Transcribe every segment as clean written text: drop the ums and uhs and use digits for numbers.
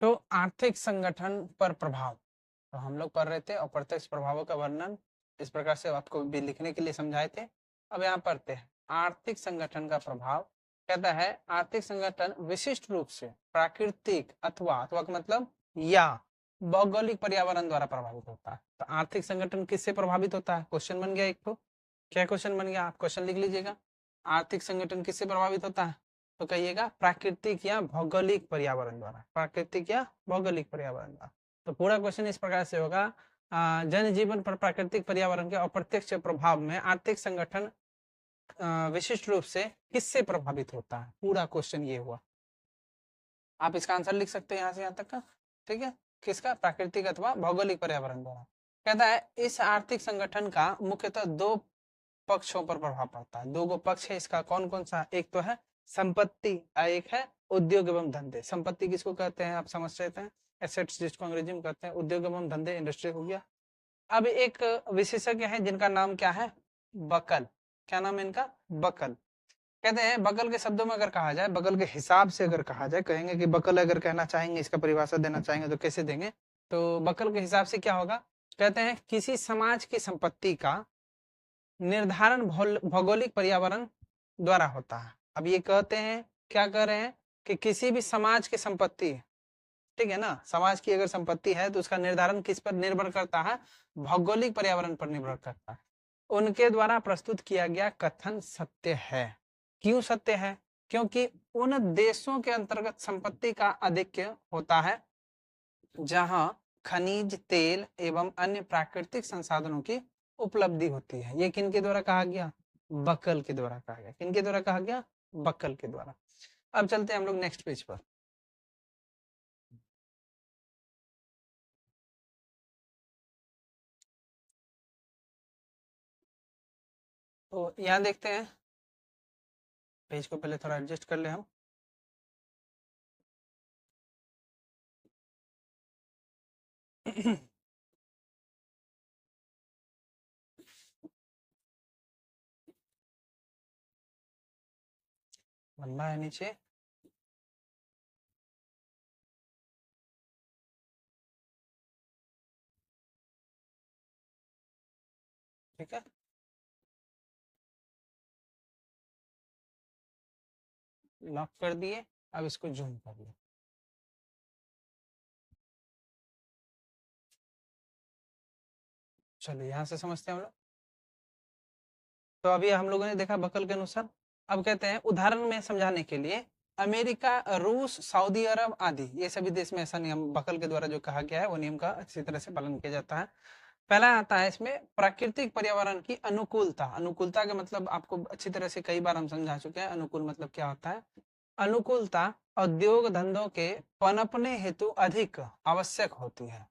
तो आर्थिक संगठन पर प्रभाव, तो हम लोग पढ़ रहे थे अप्रत्यक्ष प्रभावों का वर्णन इस प्रकार से आपको भी लिखने के लिए समझाए थे। अब यहाँ पढ़ते हैं आर्थिक संगठन का प्रभाव। कहता है आर्थिक संगठन विशिष्ट रूप से प्राकृतिक अथवा का मतलब या भौगोलिक पर्यावरण द्वारा प्रभावित होता है। तो आर्थिक संगठन किससे प्रभावित होता है? क्वेश्चन बन गया एक तो। क्या क्वेश्चन बन गया? आप क्वेश्चन लिख लीजिएगा। आर्थिक संगठन किससे प्रभावित होता है? तो कहिएगा प्राकृतिक या भौगोलिक पर्यावरण द्वारा। प्राकृतिक या भौगोलिक पर्यावरण द्वारा। तो पूरा क्वेश्चन इस प्रकार से होगा, जनजीवन पर प्राकृतिक पर्यावरण के अप्रत्यक्ष प्रभाव में आर्थिक संगठन विशिष्ट रूप से किससे प्रभावित होता है? पूरा क्वेश्चन ये हुआ। आप इसका आंसर लिख सकते हैं यहाँ से यहाँ तक का। ठीक है, किसका? प्राकृतिक अथवा भौगोलिक पर्यावरण द्वारा। कहता है इस आर्थिक संगठन का मुख्यतः दो पक्षों पर प्रभाव पड़ता है। दो पक्ष है इसका। कौन कौन सा? एक तो है संपत्ति, एक है उद्योग एवं धंधे। संपत्ति किसको कहते हैं? आप समझ रहे थे, एसेट्स जिसको अंग्रेजी में कहते हैं। उद्योग एवं धंधे इंडस्ट्री हो गया। अब एक विशेषज्ञ है जिनका नाम क्या है? बकल। क्या नाम है इनका? बकल। कहते हैं बकल के शब्दों में अगर कहा जाए, बकल के हिसाब से अगर कहा जाए, कहेंगे कि बकल अगर कहना चाहेंगे, इसका परिभाषा देना चाहेंगे तो कैसे देंगे? तो बकल के हिसाब से क्या होगा? कहते हैं किसी समाज की संपत्ति का निर्धारण भौगोलिक पर्यावरण द्वारा होता है। अब ये कहते हैं, क्या कह रहे हैं कि किसी भी समाज की संपत्ति, ठीक है ना, समाज की अगर संपत्ति है तो उसका निर्धारण किस पर निर्भर करता है? भौगोलिक पर्यावरण पर निर्भर करता है। उनके द्वारा प्रस्तुत किया गया कथन सत्य है। क्यों सत्य है? क्योंकि उन देशों के अंतर्गत संपत्ति का आधिक्य होता है जहां खनिज तेल एवं अन्य प्राकृतिक संसाधनों की उपलब्धि होती है। ये किनके द्वारा कहा गया? बकल के द्वारा कहा गया। किनके द्वारा कहा गया? बकल के द्वारा। अब चलते हैं हम लोग नेक्स्ट पेज पर। तो यहाँ देखते हैं, पेज को पहले थोड़ा एडजस्ट कर ले हम। बनना है नीचे। ठीक है, लॉक कर दिए। अब इसको जूम कर लिया। चलिए यहाँ से समझते हैं हम लोग। तो अभी हम लोगों ने देखा बकल के अनुसार। अब कहते हैं उदाहरण में समझाने के लिए अमेरिका, रूस, सऊदी अरब आदि ये सभी देश में ऐसा नियम बकल के द्वारा जो कहा गया है वो नियम का अच्छी तरह से पालन किया जाता है। पहला आता है इसमें प्राकृतिक पर्यावरण की अनुकूलता। अनुकूलता का मतलब आपको अच्छी तरह से कई बार हम समझा चुके हैं। अनुकूल मतलब क्या होता है? अनुकूलता उद्योग धंधों के पनपने हेतु अधिक आवश्यक होती है।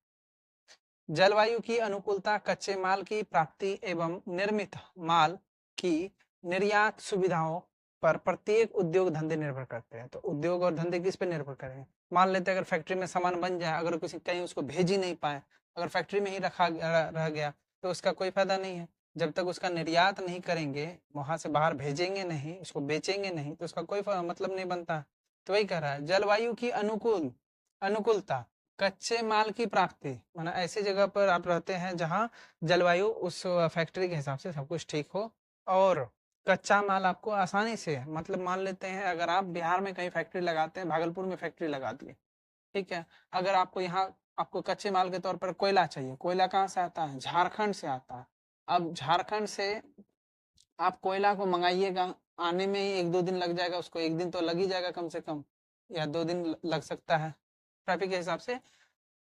जलवायु की अनुकूलता कच्चे माल की प्राप्ति एवं निर्मित माल की निर्यात सुविधाओं पर प्रत्येक उद्योग धंधे निर्भर करते हैं। तो उद्योग और धंधे किस पे निर्भर करेंगे? मान लेते हैं अगर फैक्ट्री में सामान बन जाए, अगर किसी कहीं उसको भेज ही नहीं पाए, अगर फैक्ट्री में ही रह गया तो उसका कोई फायदा नहीं है। जब तक उसका निर्यात नहीं करेंगे, वहां से बाहर भेजेंगे नहीं, उसको बेचेंगे नहीं, तो उसका कोई मतलब नहीं बनता। तो वही कह रहा है जलवायु की अनुकूलता कच्चे माल की प्राप्ति, माना ऐसी जगह पर आप रहते हैं जहां जलवायु उस फैक्ट्री के हिसाब से सब कुछ ठीक हो, और कच्चा माल आपको आसानी से, मतलब मान लेते हैं अगर आप बिहार में कहीं फैक्ट्री लगाते हैं, भागलपुर में फैक्ट्री लगा दिए, ठीक है, अगर आपको यहाँ आपको कच्चे माल के तौर पर कोयला चाहिए, कोयला कहाँ से आता है? झारखंड से आता है। अब झारखंड से आप कोयला को मंगाइएगा, आने में ही 1-2 दिन लग जाएगा, उसको 1 दिन तो लग ही जाएगा कम से कम, या 2 दिन लग सकता है ट्रैफिक के हिसाब से।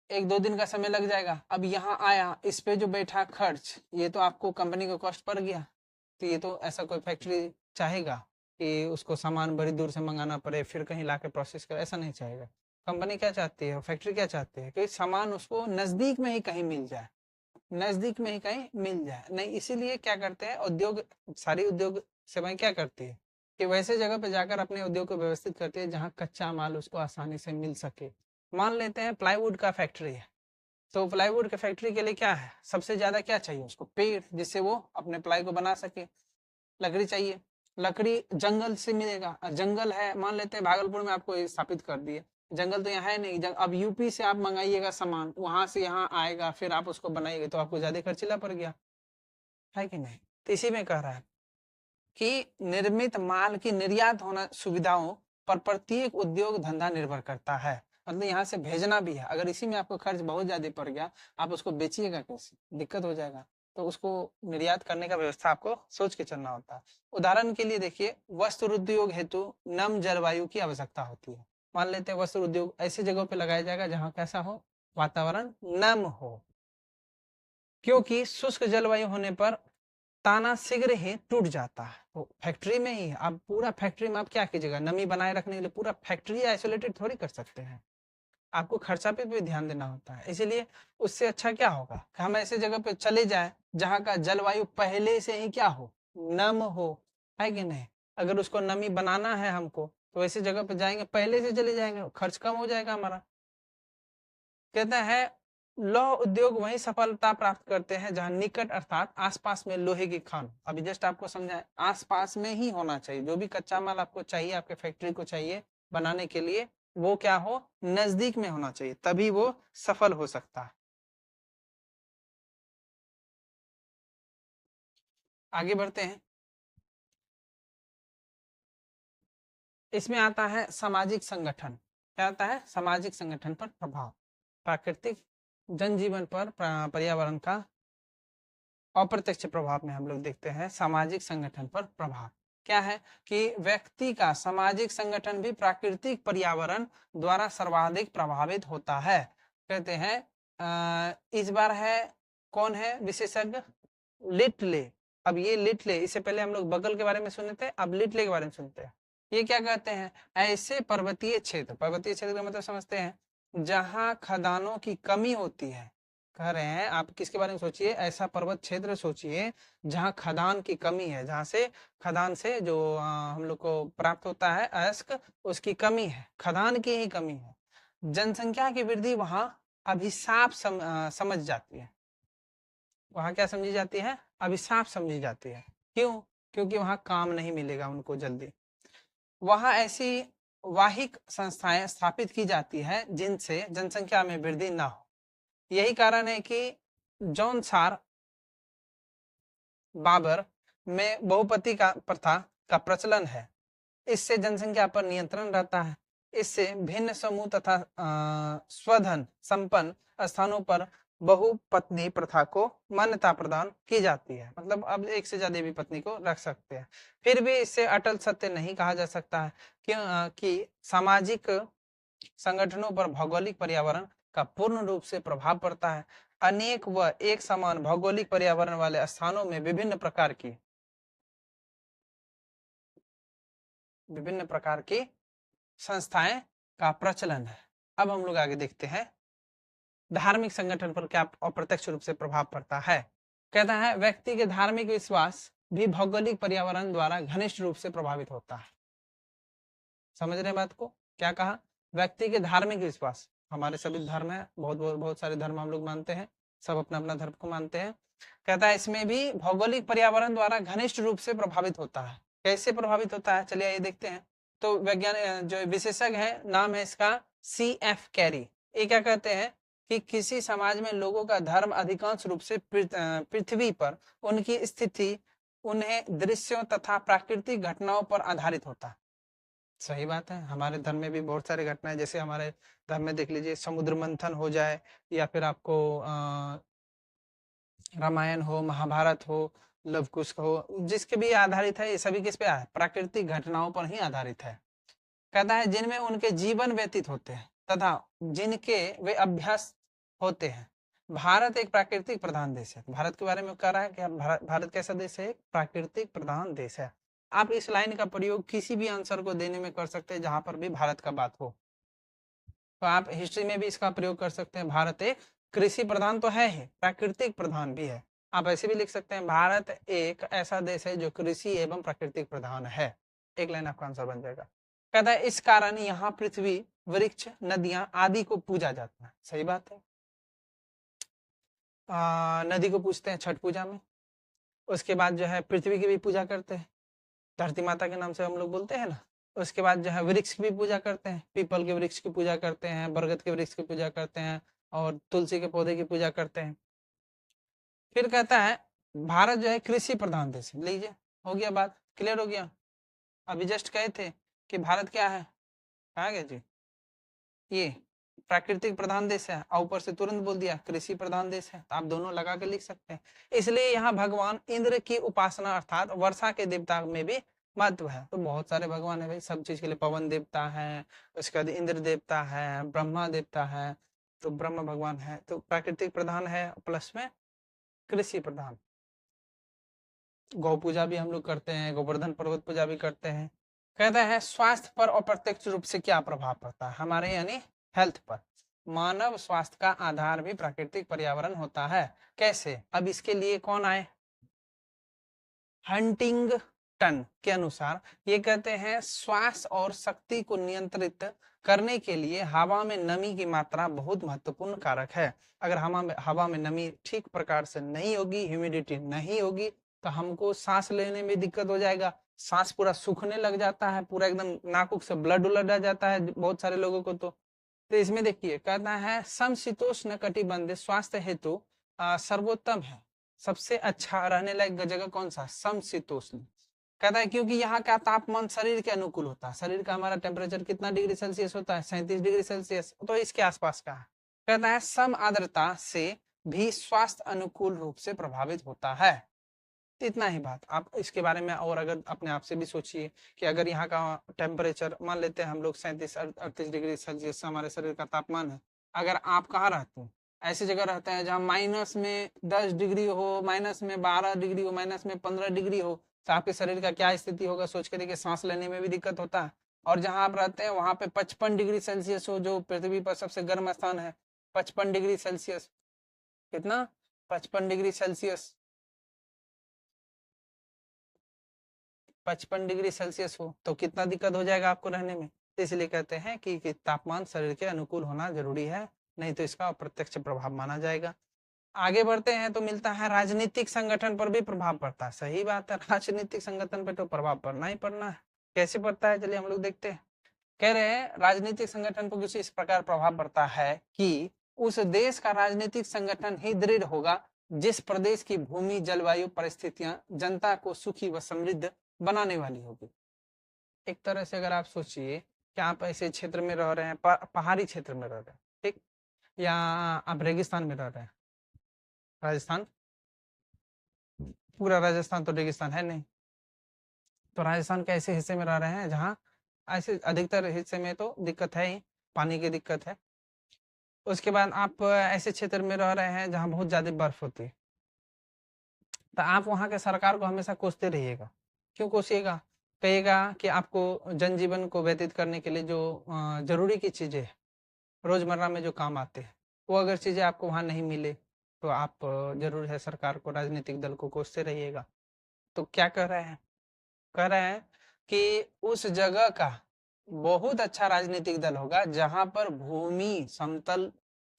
1-2 दिन का समय लग जाएगा। अब यहाँ आया, इस पे जो बैठा खर्च, ये तो आपको कंपनी को कॉस्ट पड़ गया। तो ये तो ऐसा कोई फैक्ट्री चाहेगा कि उसको सामान बड़ी दूर से मंगाना पड़े, फिर कहीं लाके प्रोसेस करे? ऐसा नहीं चाहेगा। कंपनी क्या चाहती है, फैक्ट्री क्या चाहती है कि सामान उसको नजदीक में ही कहीं मिल जाए, नजदीक में ही कहीं मिल जाए। नहीं, इसीलिए क्या करते हैं उद्योग, सारी उद्योग सेवाएं क्या करती है कि वैसे जगह पे जाकर अपने उद्योग को व्यवस्थित करती है जहाँ कच्चा माल उसको आसानी से मिल सके। मान लेते हैं प्लाईवुड का फैक्ट्री है, तो प्लाईवुड के फैक्ट्री के लिए क्या है, सबसे ज्यादा क्या चाहिए उसको? पेड़, जिससे वो अपने प्लाई को बना सके। लकड़ी चाहिए, लकड़ी जंगल से मिलेगा। जंगल है, मान लेते हैं भागलपुर में आपको स्थापित कर दिए, जंगल तो यहाँ है नहीं। अब यूपी से आप मंगाइएगा सामान, वहां से यहाँ आएगा, फिर आप उसको बनाइएगा, तो आपको ज्यादा खर्चीला पड़ गया, है कि नहीं? तो इसी में कह रहा है कि निर्मित माल की निर्यात होना सुविधाओं पर प्रत्येक उद्योग धंधा निर्भर करता है। मतलब यहाँ से भेजना भी है, अगर इसी में आपको खर्च बहुत ज्यादा पड़ गया, आप उसको बेचिएगा कैसे, दिक्कत हो जाएगा। तो उसको निर्यात करने का व्यवस्था आपको सोच के चलना होता है। उदाहरण के लिए देखिए, वस्त्र उद्योग हेतु नम जलवायु की आवश्यकता होती है। मान लेते हैं वस्त्र उद्योग ऐसी जगह पे लगाया जाएगा जहाँ कैसा हो, वातावरण नम हो, क्योंकि शुष्क जलवायु होने पर ताना शीघ्र ही टूट जाता है। तो फैक्ट्री में ही आप पूरा फैक्ट्री में आप क्या कीजिएगा, नमी बनाए रखने के लिए पूरा फैक्ट्री आइसोलेटेड थोड़ी कर सकते हैं, आपको खर्चा पे भी ध्यान देना होता है। इसीलिए उससे अच्छा क्या होगा कि हम ऐसे जगह पे चले जाए जहाँ का जलवायु पहले से ही क्या हो, नम हो, है कि नहीं? अगर उसको नमी बनाना है हमको, तो ऐसी जगह पे जाएंगे, पहले से चले जाएंगे, खर्च कम हो जाएगा हमारा। कहता है लौह उद्योग वही सफलता प्राप्त करते हैं जहां निकट अर्थात आसपास में लोहे की खान, अभी जस्ट आपको समझाए, आसपास में ही होना चाहिए। जो भी कच्चा माल आपको चाहिए, आपके फैक्ट्री को चाहिए बनाने के लिए, वो क्या हो, नजदीक में होना चाहिए, तभी वो सफल हो सकता है। आगे बढ़ते हैं। इसमें आता है सामाजिक संगठन। क्या आता है, सामाजिक संगठन पर प्रभाव, प्राकृतिक जनजीवन पर पर्यावरण का अप्रत्यक्ष प्रभाव में हम लोग देखते हैं सामाजिक संगठन पर प्रभाव। क्या है कि व्यक्ति का सामाजिक संगठन भी प्राकृतिक पर्यावरण द्वारा सर्वाधिक प्रभावित होता है। कहते हैं इस बार है, कौन है विशेषज्ञ, लिटले। अब ये लिटले, इससे पहले हम लोग बगल के बारे में सुने थे, अब लिटले के बारे में सुनते हैं। ये क्या कहते हैं, ऐसे पर्वतीय क्षेत्र, पर्वतीय क्षेत्र का मतलब समझते हैं जहां खदानों की कमी होती है। कह रहे हैं आप किसके बारे में सोचिए, ऐसा पर्वत क्षेत्र सोचिए जहां खदान की कमी है, जहां से खदान से जो हम लोग को प्राप्त होता है अयस्क, उसकी कमी है, खदान की ही कमी है। जनसंख्या की वृद्धि वहां अभिशाप समझ जाती है, वहां क्या समझी जाती है, अभिशाप समझी जाती है। क्यों? क्योंकि वहां काम नहीं मिलेगा उनको जल्दी। वहां ऐसी वाहिक संस्थाएं स्थापित की जाती है जिनसे जनसंख्या में वृद्धि ना हो। यही कारण है कि जौनसार बाबर में बहुपति का प्रथा का प्रचलन है। इससे जनसंख्या पर नियंत्रण रहता है। इससे भिन्न समूह तथा स्वधन संपन्न स्थानों पर बहुपत्नी प्रथा को मान्यता प्रदान की जाती है। मतलब अब एक से ज्यादा भी पत्नी को रख सकते हैं। फिर भी इससे अटल सत्य नहीं कहा जा सकता है कि सामाजिक संगठनों पर भौगोलिक पर्यावरण का पूर्ण रूप से प्रभाव पड़ता है। अनेक व एक समान भौगोलिक पर्यावरण वाले स्थानों में विभिन्न प्रकार की संस्थाएं का प्रचलन है। अब हम लोग आगे देखते हैं धार्मिक संगठन पर क्या अप्रत्यक्ष रूप से प्रभाव पड़ता है। कहता है व्यक्ति के धार्मिक विश्वास भी भौगोलिक पर्यावरण द्वारा घनिष्ठ रूप से प्रभावित होता है। समझ रहे बात को, क्या कहा, व्यक्ति के धार्मिक विश्वास, हमारे सभी धर्म है, बहुत सारे धर्म हम लोग मानते हैं, सब अपना अपना धर्म को मानते हैं। कहता है इसमें भी भौगोलिक पर्यावरण द्वारा घनिष्ठ रूप से प्रभावित होता है। कैसे प्रभावित होता है, चलिए ये देखते हैं। तो वैज्ञानिक जो विशेषज्ञ है, नाम है इसका CF कैरी। ये क्या कहते हैं कि किसी समाज में लोगों का धर्म अधिकांश रूप से पृथ्वी पर उनकी स्थिति, उन्हें दृश्यों तथा प्राकृतिक घटनाओं पर आधारित होता है। सही बात है, हमारे धर्म में भी बहुत सारी घटनाएं, जैसे हमारे धर्म में देख लीजिए समुद्र मंथन हो जाए, या फिर आपको रामायण हो, महाभारत हो, लव कुश हो, जिसके भी आधारित है, ये सभी किस पे है, प्राकृतिक घटनाओं पर ही आधारित है। कहता है जिनमें उनके जीवन व्यतीत होते हैं तथा जिनके वे अभ्यास होते हैं। भारत एक प्राकृतिक प्रधान देश है। भारत के बारे में कह रहा है कि भारत कैसा देश है, प्राकृतिक प्रधान देश है। आप इस लाइन का प्रयोग किसी भी आंसर को देने में कर सकते हैं जहां पर भी भारत का बात हो। तो आप हिस्ट्री में भी इसका प्रयोग कर सकते हैं, भारत एक कृषि प्रधान तो है ही, प्राकृतिक प्रधान भी है। आप ऐसे भी लिख सकते हैं भारत एक ऐसा देश है जो कृषि एवं प्राकृतिक प्रधान है। एक लाइन आपका आंसर बन जाएगा। कहता है इस कारण यहाँ पृथ्वी, वृक्ष, नदियां आदि को पूजा जाता है। सही बात है, नदी को पूजते हैं छठ पूजा में। उसके बाद जो है पृथ्वी की भी पूजा करते हैं, धरती माता के नाम से हम लोग बोलते हैं ना, उसके बाद जो है वृक्ष की भी पूजा करते हैं, पीपल के वृक्ष की पूजा करते हैं, बरगद के वृक्ष की पूजा करते हैं और तुलसी के पौधे की पूजा करते हैं। फिर कहता है भारत जो है कृषि प्रधान देश है। लीजिए, हो गया, बात क्लियर हो गया। अभी जस्ट कहे थे कि भारत क्या है, कहा गया जी, ये प्राकृतिक प्रधान देश है, और ऊपर से तुरंत बोल दिया कृषि प्रधान देश है। तो आप दोनों लगा के लिख सकते हैं। इसलिए यहाँ भगवान इंद्र की उपासना अर्थात वर्षा के देवता में भी महत्व है। तो बहुत सारे भगवान है भाई, सब चीज के लिए। पवन देवता है, उसके बाद इंद्र देवता है, ब्रह्मा देवता है, तो ब्रह्म भगवान है। तो प्राकृतिक प्रधान है, प्लस में कृषि प्रधान। गौ पूजा भी हम लोग करते हैं, गोवर्धन पर्वत पूजा भी करते हैं। कहता है स्वास्थ्य पर अप्रत्यक्ष रूप से क्या प्रभाव पड़ता है हमारे, यानी हेल्थ पर। मानव स्वास्थ्य का आधार भी प्राकृतिक पर्यावरण होता है। कैसे? अब इसके लिए कौन आए? हंटिंगटन के अनुसार ये कहते हैं श्वास और शक्ति को नियंत्रित करने के लिए हवा में नमी की मात्रा बहुत महत्वपूर्ण कारक है। अगर हवा में नमी ठीक प्रकार से नहीं होगी, ह्यूमिडिटी नहीं होगी, तो हमको सांस लेने में दिक्कत हो जाएगा। सांस पूरा सूखने लग जाता है, पूरा एकदम नाकुक से ब्लड उलट जाता है बहुत सारे लोगों को। तो इसमें देखिए कहता है समशीतोष्ण कटिबंध स्वास्थ्य हेतु सर्वोत्तम है। सबसे अच्छा रहने लायक जगह कौन सा? समशीतोष्ण। कहता है क्योंकि यहाँ का तापमान शरीर के अनुकूल होता है। शरीर का हमारा टेम्परेचर कितना डिग्री सेल्सियस होता है? 37 डिग्री सेल्सियस, तो इसके आसपास का है। कहता है सम आर्द्रता से भी स्वास्थ्य अनुकूल रूप से प्रभावित होता है। इतना ही बात। आप इसके बारे में और अगर अपने आप से भी सोचिए कि अगर यहाँ का टेम्परेचर मान लेते हैं हम लोग 37-38 डिग्री सेल्सियस हमारे शरीर का तापमान है। अगर आप कहाँ रहते हैं? ऐसी जगह रहते हैं जहाँ माइनस में 10 डिग्री हो, माइनस में 12 डिग्री हो, माइनस में 15 डिग्री हो, तो आपके शरीर का क्या स्थिति होगा सोच के देखिए। सांस लेने में भी दिक्कत होता है। और जहाँ आप रहते हैं वहां पे 55 डिग्री सेल्सियस हो, जो पृथ्वी पर सबसे गर्म स्थान है, 55 डिग्री सेल्सियस। कितना? 55 डिग्री सेल्सियस। 55 डिग्री सेल्सियस हो तो कितना दिक्कत हो जाएगा आपको रहने में। इसलिए कहते हैं कि तापमान शरीर के अनुकूल होना जरूरी है, नहीं तो इसका अप्रत्यक्ष प्रभाव माना जाएगा। आगे बढ़ते हैं तो मिलता है राजनीतिक संगठन पर भी प्रभाव पड़ता है। सही बात है, राजनीतिक संगठन पर तो प्रभाव पड़ना ही पड़ना है। कैसे पड़ता है चलिए हम लोग देखते हैं। कह रहे हैं राजनीतिक संगठन पर कुछ इस प्रकार प्रभाव पड़ता है कि उस देश का राजनीतिक संगठन ही दृढ़ होगा जिस प्रदेश की भूमि, जलवायु, परिस्थितियां जनता को सुखी व समृद्ध बनाने वाली होगी। एक तरह से अगर आप सोचिए कि आप ऐसे क्षेत्र में रह रहे हैं, पहाड़ी क्षेत्र में रह रहे हैं, ठीक, या आप रेगिस्तान में रह रहे हैं। राजस्थान, पूरा राजस्थान तो रेगिस्तान है नहीं। तो राजस्थान के ऐसे हिस्से में रह रहे हैं जहाँ ऐसे अधिकतर हिस्से में तो दिक्कत है ही, पानी की दिक्कत है। उसके बाद आप ऐसे क्षेत्र में रह रहे हैं जहाँ बहुत ज्यादा बर्फ होती है। तो आप वहाँ के सरकार को हमेशा कोसते रहिएगा। क्यों कोसिएगा? कहिएगा कि आपको जनजीवन को व्यतीत करने के लिए जो जरूरी की चीजें हैं, रोजमर्रा में जो काम आते हैं, वो अगर चीजें आपको वहाँ नहीं मिले तो आप जरूर है सरकार को, राजनीतिक दल को कोसते रहिएगा। तो क्या कह रहे हैं? कह रहे हैं कि उस जगह का बहुत अच्छा राजनीतिक दल होगा जहां पर भूमि समतल,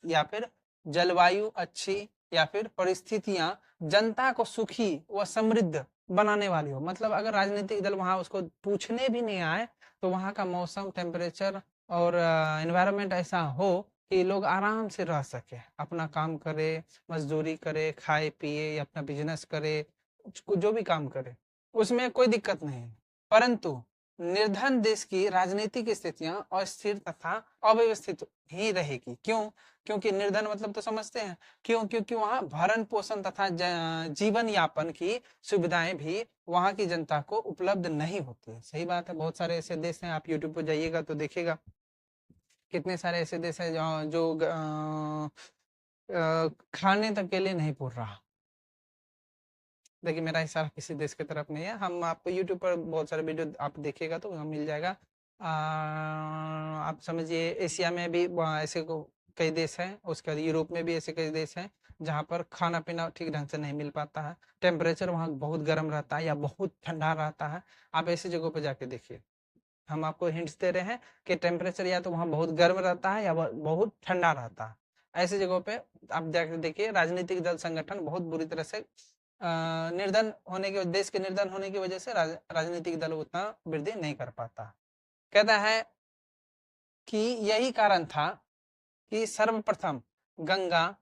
या फिर जलवायु अच्छी, या फिर परिस्थितियां जनता को सुखी व समृद्ध बनाने वाली हो। मतलब अगर राजनीतिक दल वहां उसको पूछने भी नहीं आए तो वहां का मौसम, टेम्परेचर और एनवायरनमेंट ऐसा हो कि लोग आराम से रह सके, अपना काम करे, मजदूरी करे, खाए पिए या अपना बिजनेस करे, जो भी काम करे, उसमें कोई दिक्कत नहीं है। परंतु निर्धन देश की राजनीतिक स्थितियां अस्थिर तथा अव्यवस्थित ही रहेगी। क्यों? क्योंकि निर्धन मतलब तो समझते हैं क्यों? क्योंकि वहां भरण पोषण तथा जीवन यापन की सुविधाएं भी वहां की जनता को उपलब्ध नहीं होती है। सही बात है, बहुत सारे ऐसे देश हैं, आप यूट्यूब पर जाइएगा तो देखिएगा कितने सारे ऐसे देश हैं जो खाने तक के लिए नहीं पूर रहा। देखिए मेरा इशारा किसी देश की तरफ नहीं है, हम आपको यूट्यूब पर बहुत सारे वीडियो आप देखिएगा तो वहाँ मिल जाएगा। आप समझिए एशिया में भी ऐसे कई देश हैं, उसके बाद यूरोप में भी ऐसे कई देश हैं जहाँ पर खाना पीना ठीक ढंग से नहीं मिल पाता है, टेम्परेचर वहाँ बहुत गर्म रहता है या बहुत ठंडा रहता है। आप ऐसी जगहों पर जाके देखिए, हम आपको हिंट्स दे रहे हैं कि टेम्परेचर या तो वहाँ बहुत गर्म रहता है या बहुत ठंडा रहता है। ऐसी जगहों पे आप देखिए राजनीतिक दल संगठन बहुत बुरी तरह से निर्धन होने के, देश के निर्धन होने की वजह से राजनीतिक दल उतना वृद्धि नहीं कर पाता। कहता है कि यही कारण था कि सर्वप्रथम गंगा,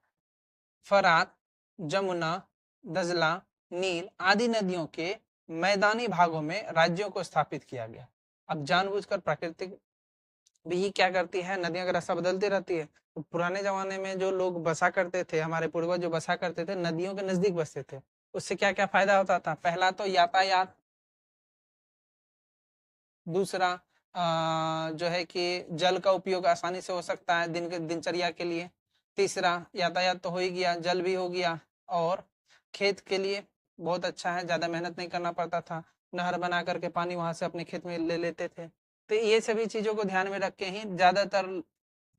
फरात, जमुना, दजला, नील आदि नदियों के मैदानी भागों में राज्यों को स्थापित किया गया। अब जानबूझकर प्राकृतिक भी क्या करती है, नदियों का रास्ता बदलती रहती है। तो पुराने जमाने में जो लोग बसा करते थे, हमारे पूर्वज जो बसा करते थे, नदियों के नजदीक बसते थे। उससे क्या क्या फायदा होता था? पहला तो यातायात, दूसरा जो है कि जल का उपयोग आसानी से हो सकता है दिनचर्या के लिए। तीसरा, यातायात तो हो ही गया, जल भी हो गया, और खेत के लिए बहुत अच्छा है, ज्यादा मेहनत नहीं करना पड़ता था, नहर बना करके पानी वहां से अपने खेत में ले लेते थे। तो ये सभी चीजों को ध्यान में रख के ही ज्यादातर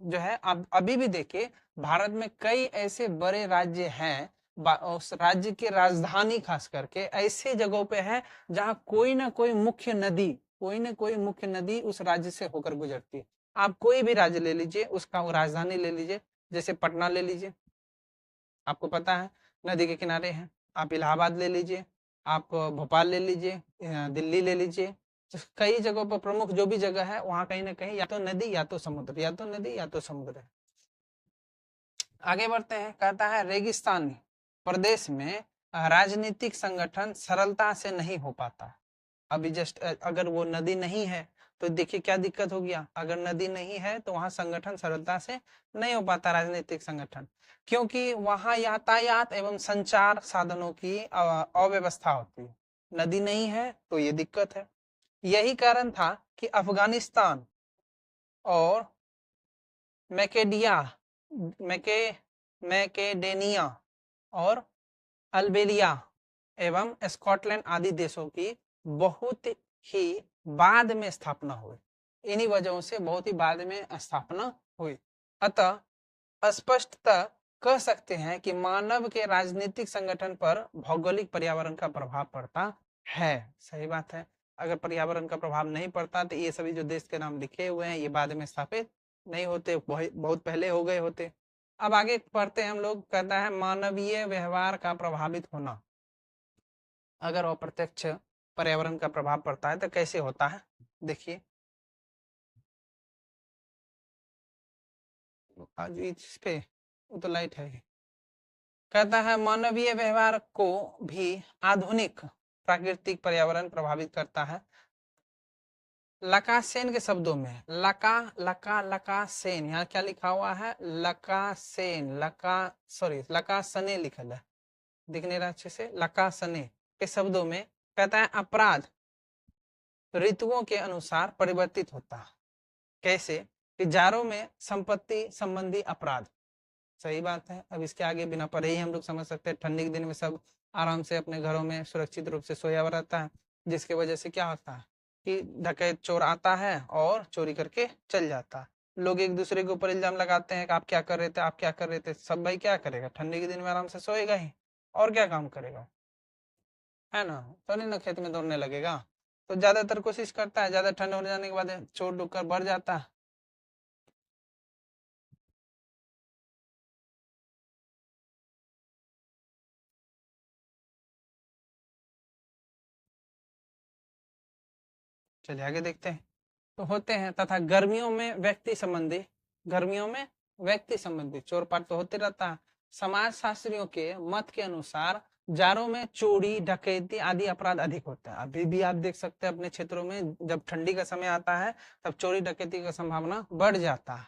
जो है, अब अभी भी देखिए भारत में कई ऐसे बड़े राज्य हैं, उस राज्य की राजधानी खास करके ऐसे जगहों पे है जहां कोई ना कोई मुख्य नदी, कोई ना कोई मुख्य नदी उस राज्य से होकर गुजरती है। आप कोई भी राज्य ले लीजिए, उसका वो राजधानी ले लीजिए, जैसे पटना ले लीजिए, आपको पता है नदी के किनारे है। आप इलाहाबाद ले लीजिए, आप भोपाल ले लीजिए, दिल्ली ले लीजिए, तो कई जगहों पर प्रमुख जो भी जगह है वहां कहीं ना कहीं या तो नदी या तो समुद्र, या तो नदी या तो समुद्र है। आगे बढ़ते हैं, कहता है रेगिस्तान प्रदेश में राजनीतिक संगठन सरलता से नहीं हो पाता। अभी जस्ट अगर वो नदी नहीं है तो देखिए क्या दिक्कत हो गया। अगर नदी नहीं है तो वहां संगठन सरलता से नहीं हो पाता, राजनीतिक संगठन, क्योंकि वहां यातायात एवं संचार साधनों की अव्यवस्था होती है। नदी नहीं है तो ये दिक्कत है। यही कारण था कि अफगानिस्तान और मैकेडिया मैके मैकेडेनिया और अल्बेनिया एवं स्कॉटलैंड आदि देशों की बहुत ही बाद में स्थापना हुई। इन्हीं वजहों से बहुत ही बाद में स्थापना हुई। अतः स्पष्टतः कह सकते हैं कि मानव के राजनीतिक संगठन पर भौगोलिक पर्यावरण का प्रभाव पड़ता है। सही बात है, अगर पर्यावरण का प्रभाव नहीं पड़ता तो ये सभी जो देश के नाम लिखे हुए हैं ये बाद में स्थापित नहीं होते, बहुत पहले हो गए होते। अब आगे पढ़ते हैं हम लोग, कहता है मानवीय व्यवहार का प्रभावित होना। अगर अप्रत्यक्ष पर्यावरण का प्रभाव पड़ता है तो कैसे होता है, देखिए आज इस पे वो तो लाइट है। कहता है मानवीय व्यवहार को भी आधुनिक प्राकृतिक पर्यावरण प्रभावित करता है। लकासेन के शब्दों में, लकासेन, यहाँ क्या लिखा हुआ है, लकासेन, लकासने लिखल है, दिख नहीं रहा अच्छे से, लकासने के शब्दों में कहता है अपराध ऋतुओं के अनुसार परिवर्तित होता है। कैसे? कि जाड़ों में संपत्ति संबंधी अपराध। सही बात है, अब इसके आगे बिना पढ़े ही हम लोग समझ सकते हैं। ठंडी के दिन में सब आराम से अपने घरों में सुरक्षित रूप से सोया हुआ रहता है, जिसकी वजह से क्या होता है कि डकैत चोर आता है और चोरी करके चल जाता है। लोग एक दूसरे के ऊपर इल्जाम लगाते हैं कि आप क्या कर रहे थे, आप क्या कर रहे थे। सब भाई क्या करेगा, ठंडी के दिन में आराम से सोएगा ही, और क्या काम करेगा, है ना, थोड़ी ना खेत में दौड़ने लगेगा। तो ज्यादातर कोशिश करता है, ज्यादा ठंड हो जाने के बाद चोर डुक्कर बढ़ जाता है। चलिए आगे देखते हैं। तो होते हैं, तथा गर्मियों में व्यक्ति संबंधी चोरपाट तो होते रहता है। समाज शास्त्रियों के मत के अनुसार जाड़ों में चोरी डकैती आदि अपराध अधिक होते हैं। अभी भी आप देख सकते हैं अपने क्षेत्रों में जब ठंडी का समय आता है तब चोरी डकैती का संभावना बढ़ जाता है।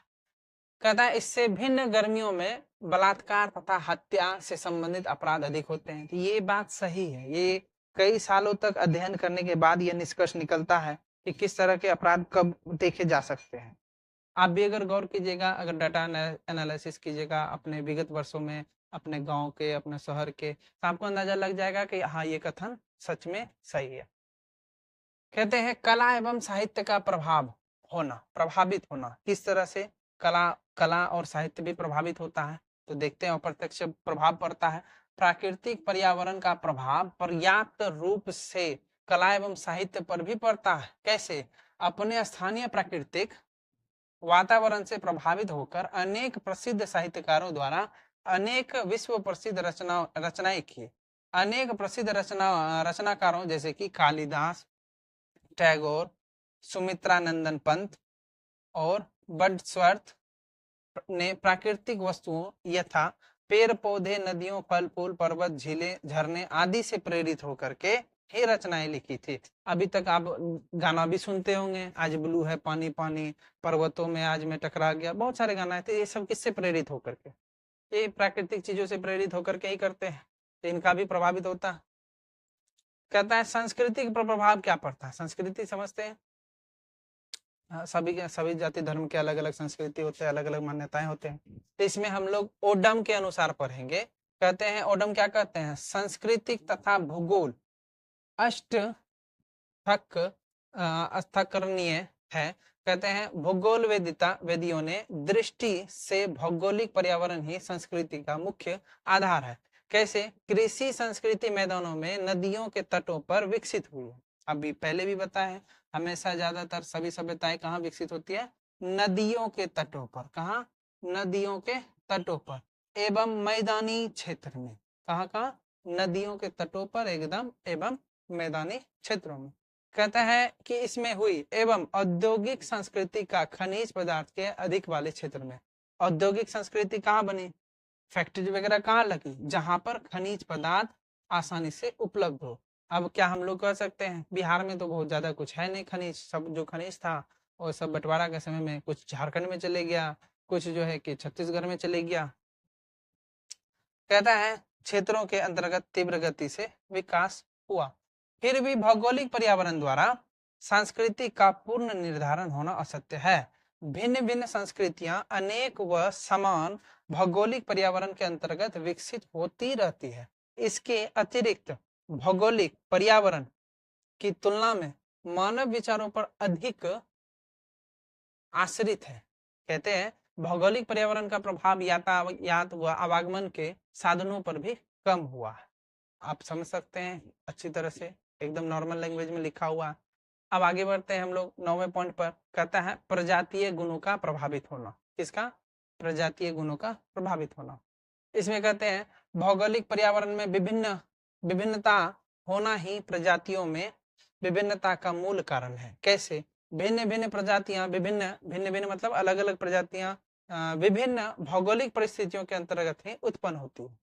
कहता है इससे भिन्न गर्मियों में बलात्कार तथा हत्या से संबंधित अपराध अधिक होते हैं। तो ये बात सही है, ये कई सालों तक अध्ययन करने के बाद यह निष्कर्ष निकलता है कि किस तरह के अपराध कब देखे जा सकते हैं। आप भी अगर गौर कीजिएगा, अगर डाटा एनालिसिस कीजिएगा अपने विगत वर्षों में, अपने गांव के, अपने शहर के, तो आपको अंदाजा लग जाएगा कि हाँ ये कथन सच में सही है। कहते हैं कला एवं साहित्य का प्रभावित होना किस तरह से, कला और साहित्य भी प्रभावित होता है। तो देखते हैं अप्रत्यक्ष प्रभाव पड़ता है। प्राकृतिक पर्यावरण का प्रभाव पर्याप्त रूप से कला एवं साहित्य पर भी पड़ता है। कैसे? अपने स्थानीय प्राकृतिक वातावरण से प्रभावित होकर अनेक प्रसिद्ध साहित्यकारों द्वारा अनेक विश्व प्रसिद्ध रचनाएं की। अनेक प्रसिद्ध रचनाकारों जैसे कि कालिदास, टैगोर, सुमित्रा नंदन पंत और वर्ड्सवर्थ ने प्राकृतिक वस्तुओं यथा पेड़ पौधे, नदियों, फल फूल, पर्वत, झीलें, झरने आदि से प्रेरित होकर के ही रचनाएं लिखी थी। अभी तक आप गाना भी सुनते होंगे, आज ब्लू है पानी पानी, पर्वतों में आज मैं टकरा गया, बहुत सारे गाना थे। ये सब किससे प्रेरित होकर के? ये प्राकृतिक चीजों से प्रेरित होकर के ही करते हैं, तो इनका भी प्रभावित होता है। कहता है संस्कृति का प्रभाव क्या पड़ता है? संस्कृति समझते हैं, सभी जाति धर्म के अलग अलग संस्कृति होते हैं, अलग अलग मान्यताएं होते हैं। तो इसमें हम लोग ओडम के अनुसार पढ़ेंगे। कहते हैं ओडम क्या कहते हैं? सांस्कृतिक तथा भूगोल अष्ट स्थकरणीय है। कहते हैं भूगोल वेदियों ने दृष्टि से भौगोलिक पर्यावरण ही संस्कृति का मुख्य आधार है। कैसे? कृषि संस्कृति मैदानों में नदियों के तटों पर विकसित हुई है। अभी पहले भी बताया, हमेशा ज्यादातर सभी सभ्यताएं कहाँ विकसित होती है? नदियों के तटों पर। कहाँ? नदियों के तटों पर एवं मैदानी क्षेत्र में। कहाँ कहाँ? नदियों के तटों पर एकदम एवं मैदानी क्षेत्रों में। कहता है कि इसमें हुई एवं औद्योगिक संस्कृति का खनिज पदार्थ के अधिक वाले क्षेत्र में। औद्योगिक संस्कृति कहाँ बनी? फैक्ट्री वगैरह कहाँ लगी? जहां पर खनिज पदार्थ आसानी से उपलब्ध हो। अब क्या हम लोग कह सकते हैं बिहार में तो बहुत ज्यादा कुछ है नहीं खनिज, सब जो खनिज था और सब बंटवारा के समय में कुछ झारखंड में चले गया, कुछ जो है कि छत्तीसगढ़ में चले गया। कहता है क्षेत्रों के अंतर्गत तीव्र गति से विकास हुआ। फिर भी भौगोलिक पर्यावरण द्वारा संस्कृति का पूर्ण निर्धारण होना असत्य है। भिन्न भिन्न संस्कृतियां अनेक व समान भौगोलिक पर्यावरण के अंतर्गत विकसित होती रहती है। इसके अतिरिक्त भौगोलिक पर्यावरण की तुलना में मानव विचारों पर अधिक आश्रित है। कहते हैं भौगोलिक पर्यावरण का प्रभाव यातायात व आवागमन के साधनों पर भी कम हुआ है। आप समझ सकते हैं अच्छी तरह से, एकदम नॉर्मल लैंग्वेज में लिखा हुआ। अब आगे बढ़ते हैं हम लोग 9वें पॉइंट पर। कहता है प्रजातीय गुणों का प्रभावित होना। किसका? प्रजातीय गुणों का प्रभावित होना। इसमें कहते हैं भौगोलिक पर्यावरण में विभिन्नता होना ही प्रजातियों में विभिन्नता का मूल कारण है। कैसे? भिन्न भिन्न प्रजातियां भिन्न भिन्न मतलब अलग अलग प्रजातियां विभिन्न भौगोलिक परिस्थितियों के अंतर्गत ही उत्पन्न होती है।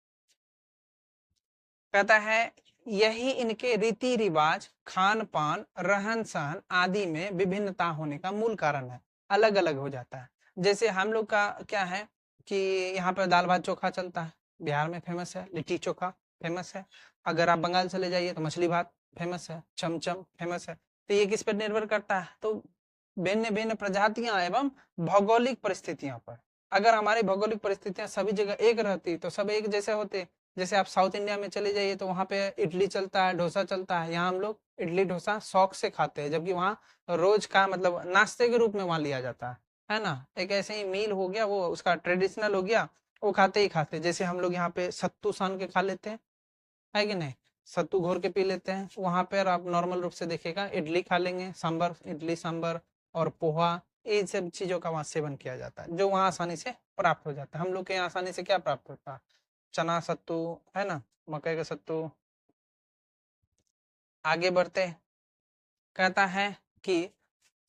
कहता है यही इनके रीति रिवाज, खान पान, रहन सहन आदि में विभिन्नता होने का मूल कारण है। अलग अलग हो जाता है। जैसे हम लोग का क्या है कि यहाँ पर दाल भात चोखा चलता है, बिहार में फेमस है, लिट्टी चोखा फेमस है। अगर आप बंगाल चले जाइए तो मछली भात फेमस है, चमचम फेमस है। तो ये किस पर निर्भर करता है? तो भिन्न भिन्न प्रजातियां एवं भौगोलिक परिस्थितियों पर। अगर हमारी भौगोलिक परिस्थितियां सभी जगह एक रहती तो सब एक जैसे होते। जैसे आप साउथ इंडिया में चले जाइए तो वहाँ पे इडली चलता है, डोसा चलता है। यहाँ हम लोग इडली डोसा शौक से खाते हैं, जबकि वहाँ रोज का मतलब नाश्ते के रूप में वहाँ लिया जाता है ना। एक ऐसे ही मील हो गया, वो उसका ट्रेडिशनल हो गया, वो खाते ही खाते। जैसे हम लोग यहाँ पे सत्तू सान के खा लेते हैं, है कि नहीं? सत्तू घोर के पी लेते हैं। वहाँ पर आप नॉर्मल रूप से देखिएगा इडली खा लेंगे, सांबर, इडली सांबर और पोहा, इन सब चीजों का वहाँ सेवन किया जाता है, जो वहाँ आसानी से प्राप्त हो जाता है। हम लोग के यहाँ आसानी से क्या प्राप्त होता है? चना सत्तू, है ना, मकई का सत्तू। आगे बढ़ते कहता है कि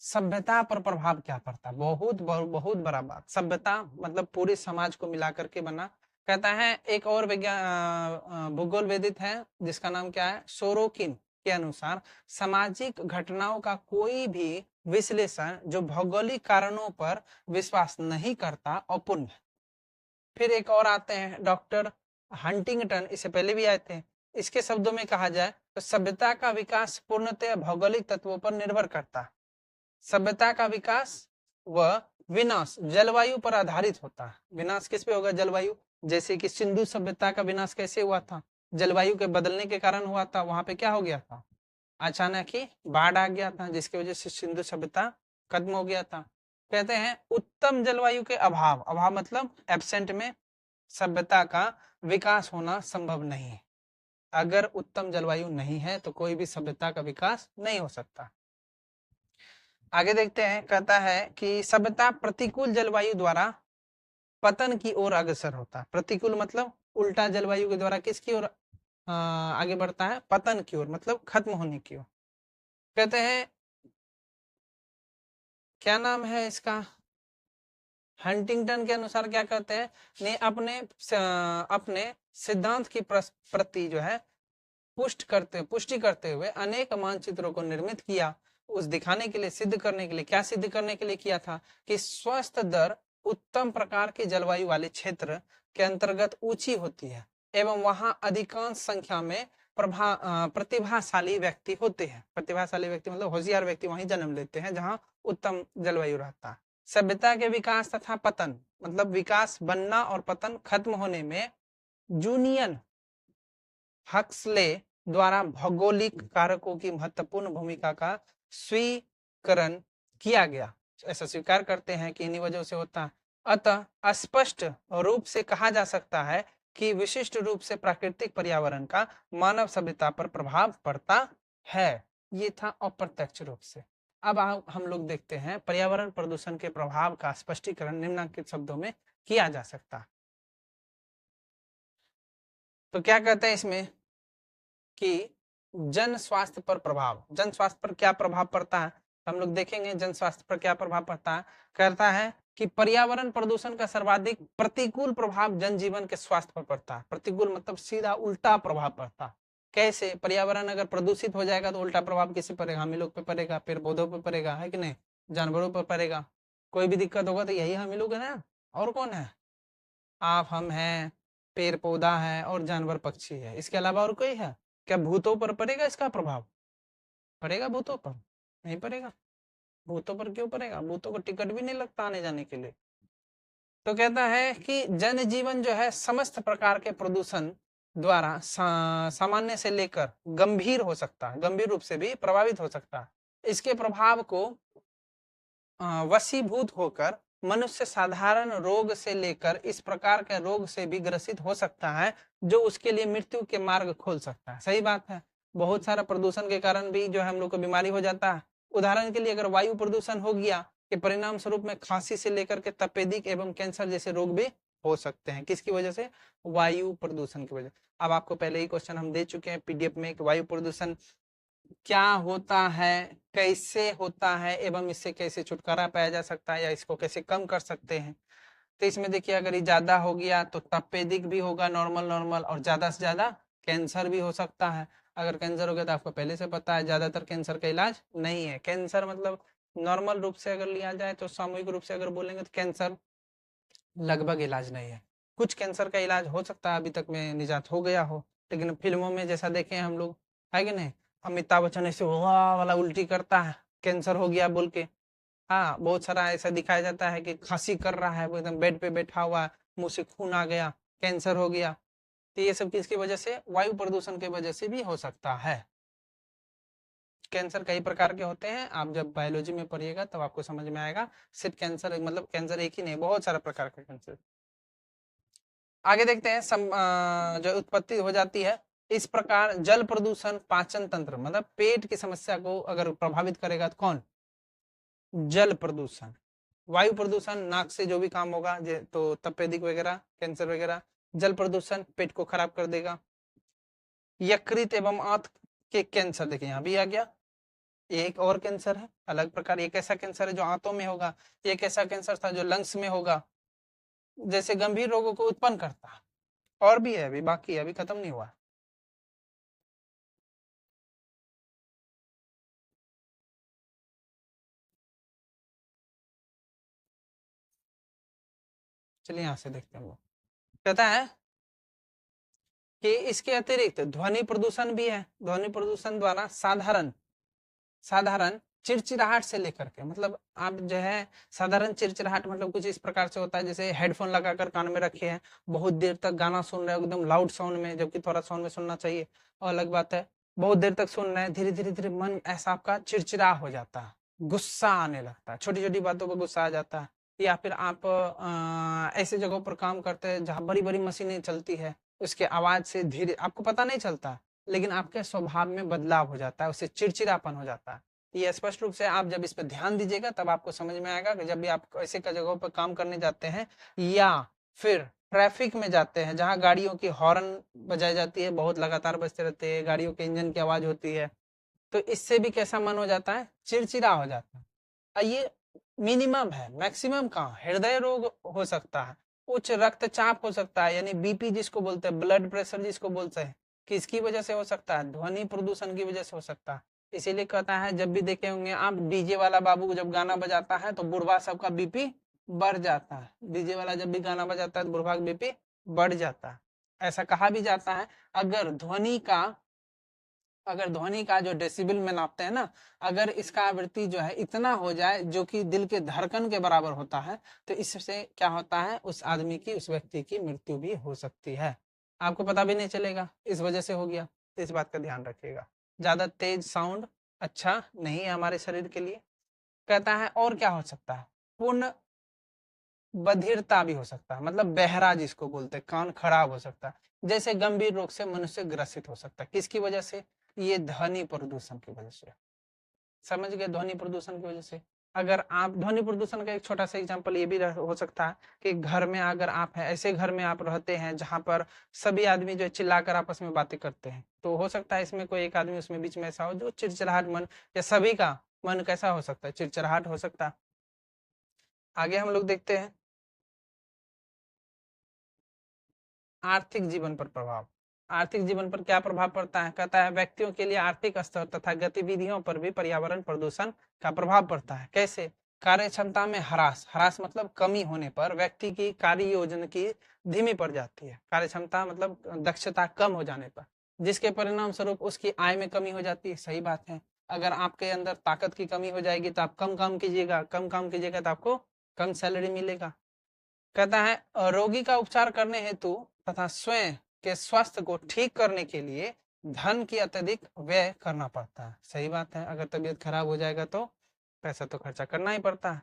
सभ्यता पर प्रभाव क्या पड़ता है? बहुत बड़ा बात। सभ्यता मतलब पूरे समाज को मिलाकर के बना। कहता है एक और विज्ञान भूगोल वेदित है जिसका नाम क्या है? सोरोकिन के अनुसार सामाजिक घटनाओं का कोई भी विश्लेषण जो भौगोलिक कारणों पर विश्वास नहीं करता अपूर्ण है। फिर एक और आते हैं डॉक्टर हंटिंगटन, इससे पहले भी आए थे। इसके शब्दों में कहा जाए तो सभ्यता का विकास पूर्णतः भौगोलिक तत्वों पर निर्भर करता है। सभ्यता का विकास व विनाश जलवायु पर आधारित होता है। विनाश किस पे होगा? जलवायु। जैसे कि सिंधु सभ्यता का विनाश कैसे हुआ था? जलवायु के बदलने के कारण हुआ था। वहां पे क्या हो गया था? अचानक ही बाढ़ आ गया था, जिसकी वजह से सिंधु सभ्यता खत्म हो गया था। कहते हैं उत्तम जलवायु के अभाव, अभाव मतलब एब्सेंट में सभ्यता का विकास होना संभव नहीं है। अगर उत्तम जलवायु नहीं है तो कोई भी सभ्यता का विकास नहीं हो सकता। आगे देखते हैं। कहता है कि सभ्यता प्रतिकूल जलवायु द्वारा पतन की ओर अग्रसर होता है। प्रतिकूल मतलब उल्टा जलवायु के द्वारा किसकी ओर आगे बढ़ता है? पतन की ओर, मतलब खत्म होने की ओर। कहते हैं क्या नाम है इसका, हंटिंगटन के अनुसार क्या कहते हैं, ने अपने सिद्धांत की प्रति जो है पुष्टि करते हुए अनेक मानचित्रों को निर्मित किया। उस दिखाने के लिए, सिद्ध करने के लिए, क्या सिद्ध करने के लिए किया था कि स्वस्थ दर उत्तम प्रकार की जलवायु वाले क्षेत्र के अंतर्गत ऊंची होती है एवं वहां अधिकांश संख्या में प्रतिभाशाली व्यक्ति होते हैं। प्रतिभाशाली व्यक्ति मतलब होशियार व्यक्ति वहीं जन्म लेते हैं जहां उत्तम जलवायु रहता है। सभ्यता के विकास तथा पतन मतलब विकास बनना और पतन खत्म होने में जूनियन हक्सले द्वारा भौगोलिक कारकों की महत्वपूर्ण भूमिका का स्वीकरण किया गया। ऐसा स्वीकार करते हैं कि इन्हीं वजह से होता है। अतः स्पष्ट रूप से कहा जा सकता है कि विशिष्ट रूप से प्राकृतिक पर्यावरण का मानव सभ्यता पर प्रभाव पड़ता है। ये था अप्रत्यक्ष रूप से। अब हम लोग देखते हैं पर्यावरण प्रदूषण के प्रभाव का स्पष्टीकरण निम्नलिखित शब्दों में किया जा सकता है। तो क्या कहते हैं इसमें कि जन स्वास्थ्य पर प्रभाव, जन स्वास्थ्य पर क्या प्रभाव पड़ता है, हम लोग देखेंगे जन स्वास्थ्य पर क्या प्रभाव पड़ता है। कहता है कि पर्यावरण प्रदूषण का सर्वाधिक प्रतिकूल प्रभाव जनजीवन के स्वास्थ्य पर पड़ता है। प्रतिकूल मतलब सीधा उल्टा प्रभाव पड़ता है। कैसे, पर्यावरण अगर प्रदूषित हो जाएगा तो उल्टा प्रभाव किसी पड़ेगा, हम लोग पे पड़ेगा, पेड़ पौधों पे पड़ेगा, है कि नहीं, जानवरों पर पड़ेगा। कोई भी दिक्कत होगा तो यही हम लोग है ना, और कौन है, आप हम हैं, पेड़ पौधा है और जानवर पक्षी है, इसके अलावा और कोई है क्या। भूतों पर पड़ेगा इसका प्रभाव, पड़ेगा भूतों पर, नहीं पड़ेगा। भूतों पर क्यों पड़ेगा, भूतों को टिकट भी नहीं लगता आने जाने के लिए। तो कहता है कि जनजीवन जो है समस्त प्रकार के प्रदूषण द्वारा सामान्य से लेकर गंभीर हो सकता है, गंभीर रूप से भी प्रभावित हो सकता है। इसके प्रभाव को वशीभूत होकर मनुष्य साधारण रोग से लेकर इस प्रकार के रोग से भी ग्रसित हो सकता है जो उसके लिए मृत्यु के मार्ग खोल सकता है। सही बात है, बहुत सारा प्रदूषण के कारण भी जो है हम लोग को बीमारी हो जाता है। उदाहरण के लिए अगर वायु प्रदूषण हो गया के परिणाम स्वरूप में खांसी से लेकर के तपेदिक एवं कैंसर जैसे रोग भी हो सकते हैं। किसकी वजह से, वायु प्रदूषण की वजह। अब आपको पहले ही क्वेश्चन हम दे चुके हैं पीडीएफ में कि वायु प्रदूषण क्या होता है, कैसे होता है एवं इससे कैसे छुटकारा पाया जा सकता है या इसको कैसे कम कर सकते हैं। तो इसमें देखिए अगर ये ज्यादा हो गया तो तपेदिक भी होगा, नॉर्मल नॉर्मल, और ज्यादा से ज्यादा कैंसर भी हो सकता है। अगर कैंसर हो गया तो आपको पहले से पता है ज्यादातर कैंसर का इलाज नहीं है। कैंसर मतलब नॉर्मल रूप से अगर लिया जाए तो सामूहिक रूप से अगर बोलेंगे तो कैंसर लगभग इलाज नहीं है। कुछ कैंसर का इलाज हो सकता है, अभी तक में निजात हो गया हो, लेकिन फिल्मों में जैसा देखे हम लोग, है कि नहीं, अमिताभ बच्चन ऐसे वाह वाला उल्टी करता है कैंसर हो गया बोल के। हाँ, बहुत सारा ऐसा दिखाया जाता है कि खांसी कर रहा है, वो एकदम बेड पे बैठा हुआ है, मुंह से खून आ गया, कैंसर हो गया। तो ये सब किसकी वजह से, वायु प्रदूषण की वजह से भी हो सकता है। कैंसर कई प्रकार के होते हैं, आप जब बायोलॉजी में पढ़िएगा तब आपको समझ में आएगा। सिर्फ कैंसर मतलब कैंसर एक ही नहीं, बहुत सारा प्रकार का कैंसर। आगे देखते हैं जो उत्पत्ति हो जाती है। इस प्रकार जल प्रदूषण पाचन तंत्र मतलब पेट की समस्या को अगर प्रभावित करेगा तो कौन, जल प्रदूषण। वायु प्रदूषण नाक से जो भी काम होगा तो तपेदिक वगैरह, कैंसर वगैरह। जल प्रदूषण पेट को खराब कर देगा। यकृत एवं आंत के कैंसर, देखिए यहाँ भी आ गया, एक और कैंसर है अलग प्रकार। एक ऐसा कैंसर है जो आंतों में होगा, एक ऐसा कैंसर था जो लंग्स में होगा, जैसे गंभीर रोगों को उत्पन्न करता है। और भी है, अभी बाकी है, अभी खत्म नहीं हुआ। चलिए यहाँ से देखते हैं। वो कहता है कि इसके अतिरिक्त ध्वनि प्रदूषण भी है। ध्वनि प्रदूषण द्वारा साधारण साधारण चिड़चिड़ाहट से लेकर के, मतलब आप जो है साधारण चिड़चिड़ाहट मतलब कुछ इस प्रकार से होता है जैसे हेडफोन लगाकर कान में रखे हैं, बहुत देर तक गाना सुन रहे हो एकदम लाउड साउंड में, जबकि थोड़ा साउंड में सुनना चाहिए, और अलग बात है बहुत देर तक सुन रहे हैं, धीरे धीरे धीरे मन ऐसा आपका चिड़चिड़ा हो जाता है, गुस्सा आने लगता है, छोटी छोटी बातों पर गुस्सा आ जाता है। या फिर आप ऐसे जगहों पर काम करते हैं जहाँ बड़ी बड़ी मशीनें चलती है, उसके आवाज से धीरे आपको पता नहीं चलता, लेकिन आपके स्वभाव में बदलाव हो जाता है, उससे चिड़चिड़ापन हो जाता है। ये स्पष्ट रूप से आप जब इस पर ध्यान दीजिएगा तब आपको समझ में आएगा कि जब भी आप ऐसे का जगहों पर काम करने जाते हैं या फिर ट्रैफिक में जाते हैं जहां गाड़ियों की हॉर्न बजाई जाती है, बहुत लगातार बजते रहते हैं, गाड़ियों के इंजन की आवाज होती है, तो इससे भी कैसा मन हो जाता है, चिड़चिड़ा हो जाता है। ये मिनिमम है, मैक्सिमम कहाँ, हृदय रोग हो सकता है, उच्च रक्तचाप हो सकता है, यानी बीपी जिसको बोलते हैं, ब्लड प्रेशर जिसको बोलते हैं, किसकी वजह से हो सकता है, ध्वनि प्रदूषण की वजह से हो सकता है। इसीलिए कहता है, जब भी देखे होंगे आप डीजे वाला बाबू जब गाना बजाता है तो बुढ़वा सबका बीपी बढ़ जाता है, डीजे वाला जब भी गाना बजाता है तो बुढ़वा का बीपी बढ़ जाता है। ऐसा कहा भी जाता है, अगर ध्वनि का जो डेसिबल में नापते हैं ना, अगर इसका आवृत्ति जो है इतना हो जाए जो कि दिल के धड़कन के बराबर होता है, तो इससे क्या होता है, उस आदमी की, उस व्यक्ति की मृत्यु भी हो सकती है। आपको पता भी नहीं चलेगा, इस वजह से हो गया। तो इस बात का ध्यान रखिएगा, ज्यादा तेज साउंड अच्छा नहीं है हमारे शरीर के लिए। कहता है और क्या हो सकता है, पूर्ण बधिरता भी हो सकता है, मतलब बहरा जिसको बोलते हैं, कान खराब हो सकता है। जैसे गंभीर रोग से मनुष्य ग्रसित हो सकता है, किसकी वजह से, ये ध्वनि प्रदूषण की वजह से। समझ गए, ध्वनि प्रदूषण की वजह से। अगर आप ध्वनि प्रदूषण का एक छोटा सा एग्जांपल ये भी हो सकता है कि घर में अगर आप हैं, ऐसे घर में आप रहते हैं जहां पर सभी आदमी जो है चिल्लाकर आपस में बातें करते हैं, तो हो सकता है इसमें कोई एक आदमी उसमें बीच में ऐसा हो जो चिड़चिड़ाहट मन, या सभी का मन कैसा हो सकता है, चिड़चिड़ाहट हो सकता है। आगे हम लोग देखते हैं आर्थिक जीवन पर प्रभाव। आर्थिक जीवन पर क्या प्रभाव पड़ता है, कहता है व्यक्तियों के लिए आर्थिक स्तर तथा गतिविधियों पर भी पर्यावरण प्रदूषण का प्रभाव पड़ता है। कैसे, कार्य क्षमता में ह्रास, ह्रास मतलब कमी होने पर व्यक्ति की कार्य योजना की धीमी पड़ जाती है, कार्य क्षमता मतलब दक्षता कम हो जाने पर, जिसके परिणाम स्वरूप उसकी आय में कमी हो जाती है। सही बात है, अगर आपके अंदर ताकत की कमी हो जाएगी तो आप कम काम कीजिएगा, कम काम कीजिएगा तो आपको कम सैलरी मिलेगा। कहता है रोगी का उपचार करने हेतु तथा स्वयं के स्वास्थ्य को ठीक करने के लिए धन की अत्यधिक व्यय करना पड़ता है। सही बात है, अगर तबीयत खराब हो जाएगा तो पैसा तो खर्चा करना ही पड़ता है।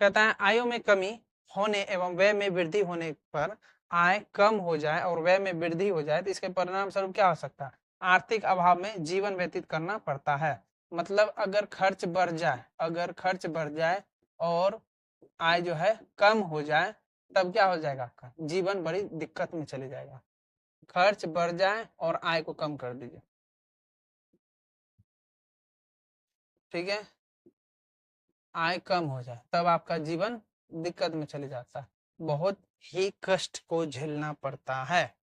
कहता है आयु में कमी होने एवं व्यय में वृद्धि होने पर, आय कम हो जाए और व्यय में वृद्धि हो जाए तो इसके परिणाम स्वरूप क्या हो सकता है, आर्थिक अभाव में जीवन व्यतीत करना पड़ता है। मतलब अगर खर्च बढ़ जाए, अगर खर्च बढ़ जाए और आय जो है कम हो जाए, तब क्या हो जाएगा, आपका जीवन बड़ी दिक्कत में चले जाएगा। खर्च बढ़ जाए और आय को कम कर दीजिए, ठीक है, आय कम हो जाए तब आपका जीवन दिक्कत में चले जाता है, बहुत ही कष्ट को झेलना पड़ता है।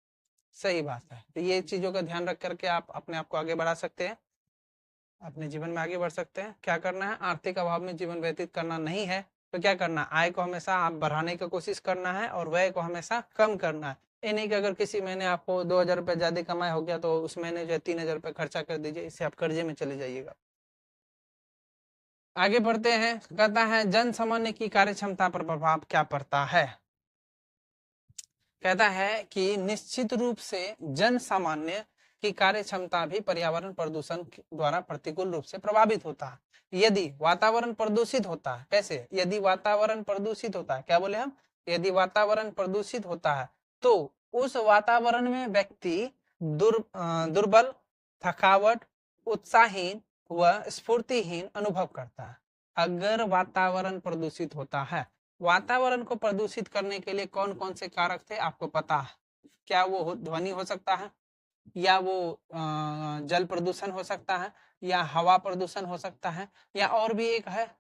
सही बात है, तो ये चीजों का ध्यान रख करके आप अपने आप को आगे बढ़ा सकते हैं, अपने जीवन में आगे बढ़ सकते हैं। क्या करना है, आर्थिक अभाव में जीवन व्यतीत करना नहीं है, तो क्या करना है, आय को हमेशा आप बढ़ाने की कोशिश करना है और व्यय को हमेशा कम करना है। ये नहीं कि अगर किसी महीने आपको 2,000 रुपये ज्यादा कमाई हो गया तो उस महीने जो है 3,000 रुपये खर्चा कर दीजिए, इससे आप कर्जे में चले जाइएगा। आगे बढ़ते हैं, कहता है जन सामान्य की कार्य क्षमता पर प्रभाव क्या पड़ता है। कहता है कि निश्चित रूप से जन सामान्य की कार्य क्षमता भी पर्यावरण प्रदूषण द्वारा प्रतिकूल रूप से प्रभावित होता है। यदि वातावरण प्रदूषित होता है, कैसे, यदि वातावरण प्रदूषित होता है, क्या बोले हम, यदि वातावरण प्रदूषित होता है तो उस वातावरण में व्यक्ति दुर्बल, थकावट, उत्साहहीन व स्फूर्तिहीन अनुभव करता है। अगर वातावरण प्रदूषित होता है, वातावरण को प्रदूषित करने के लिए कौन कौन से कारक थे आपको पता है, क्या वो ध्वनि हो सकता है, या वो जल प्रदूषण हो सकता है, या हवा प्रदूषण हो सकता है, या और भी एक है,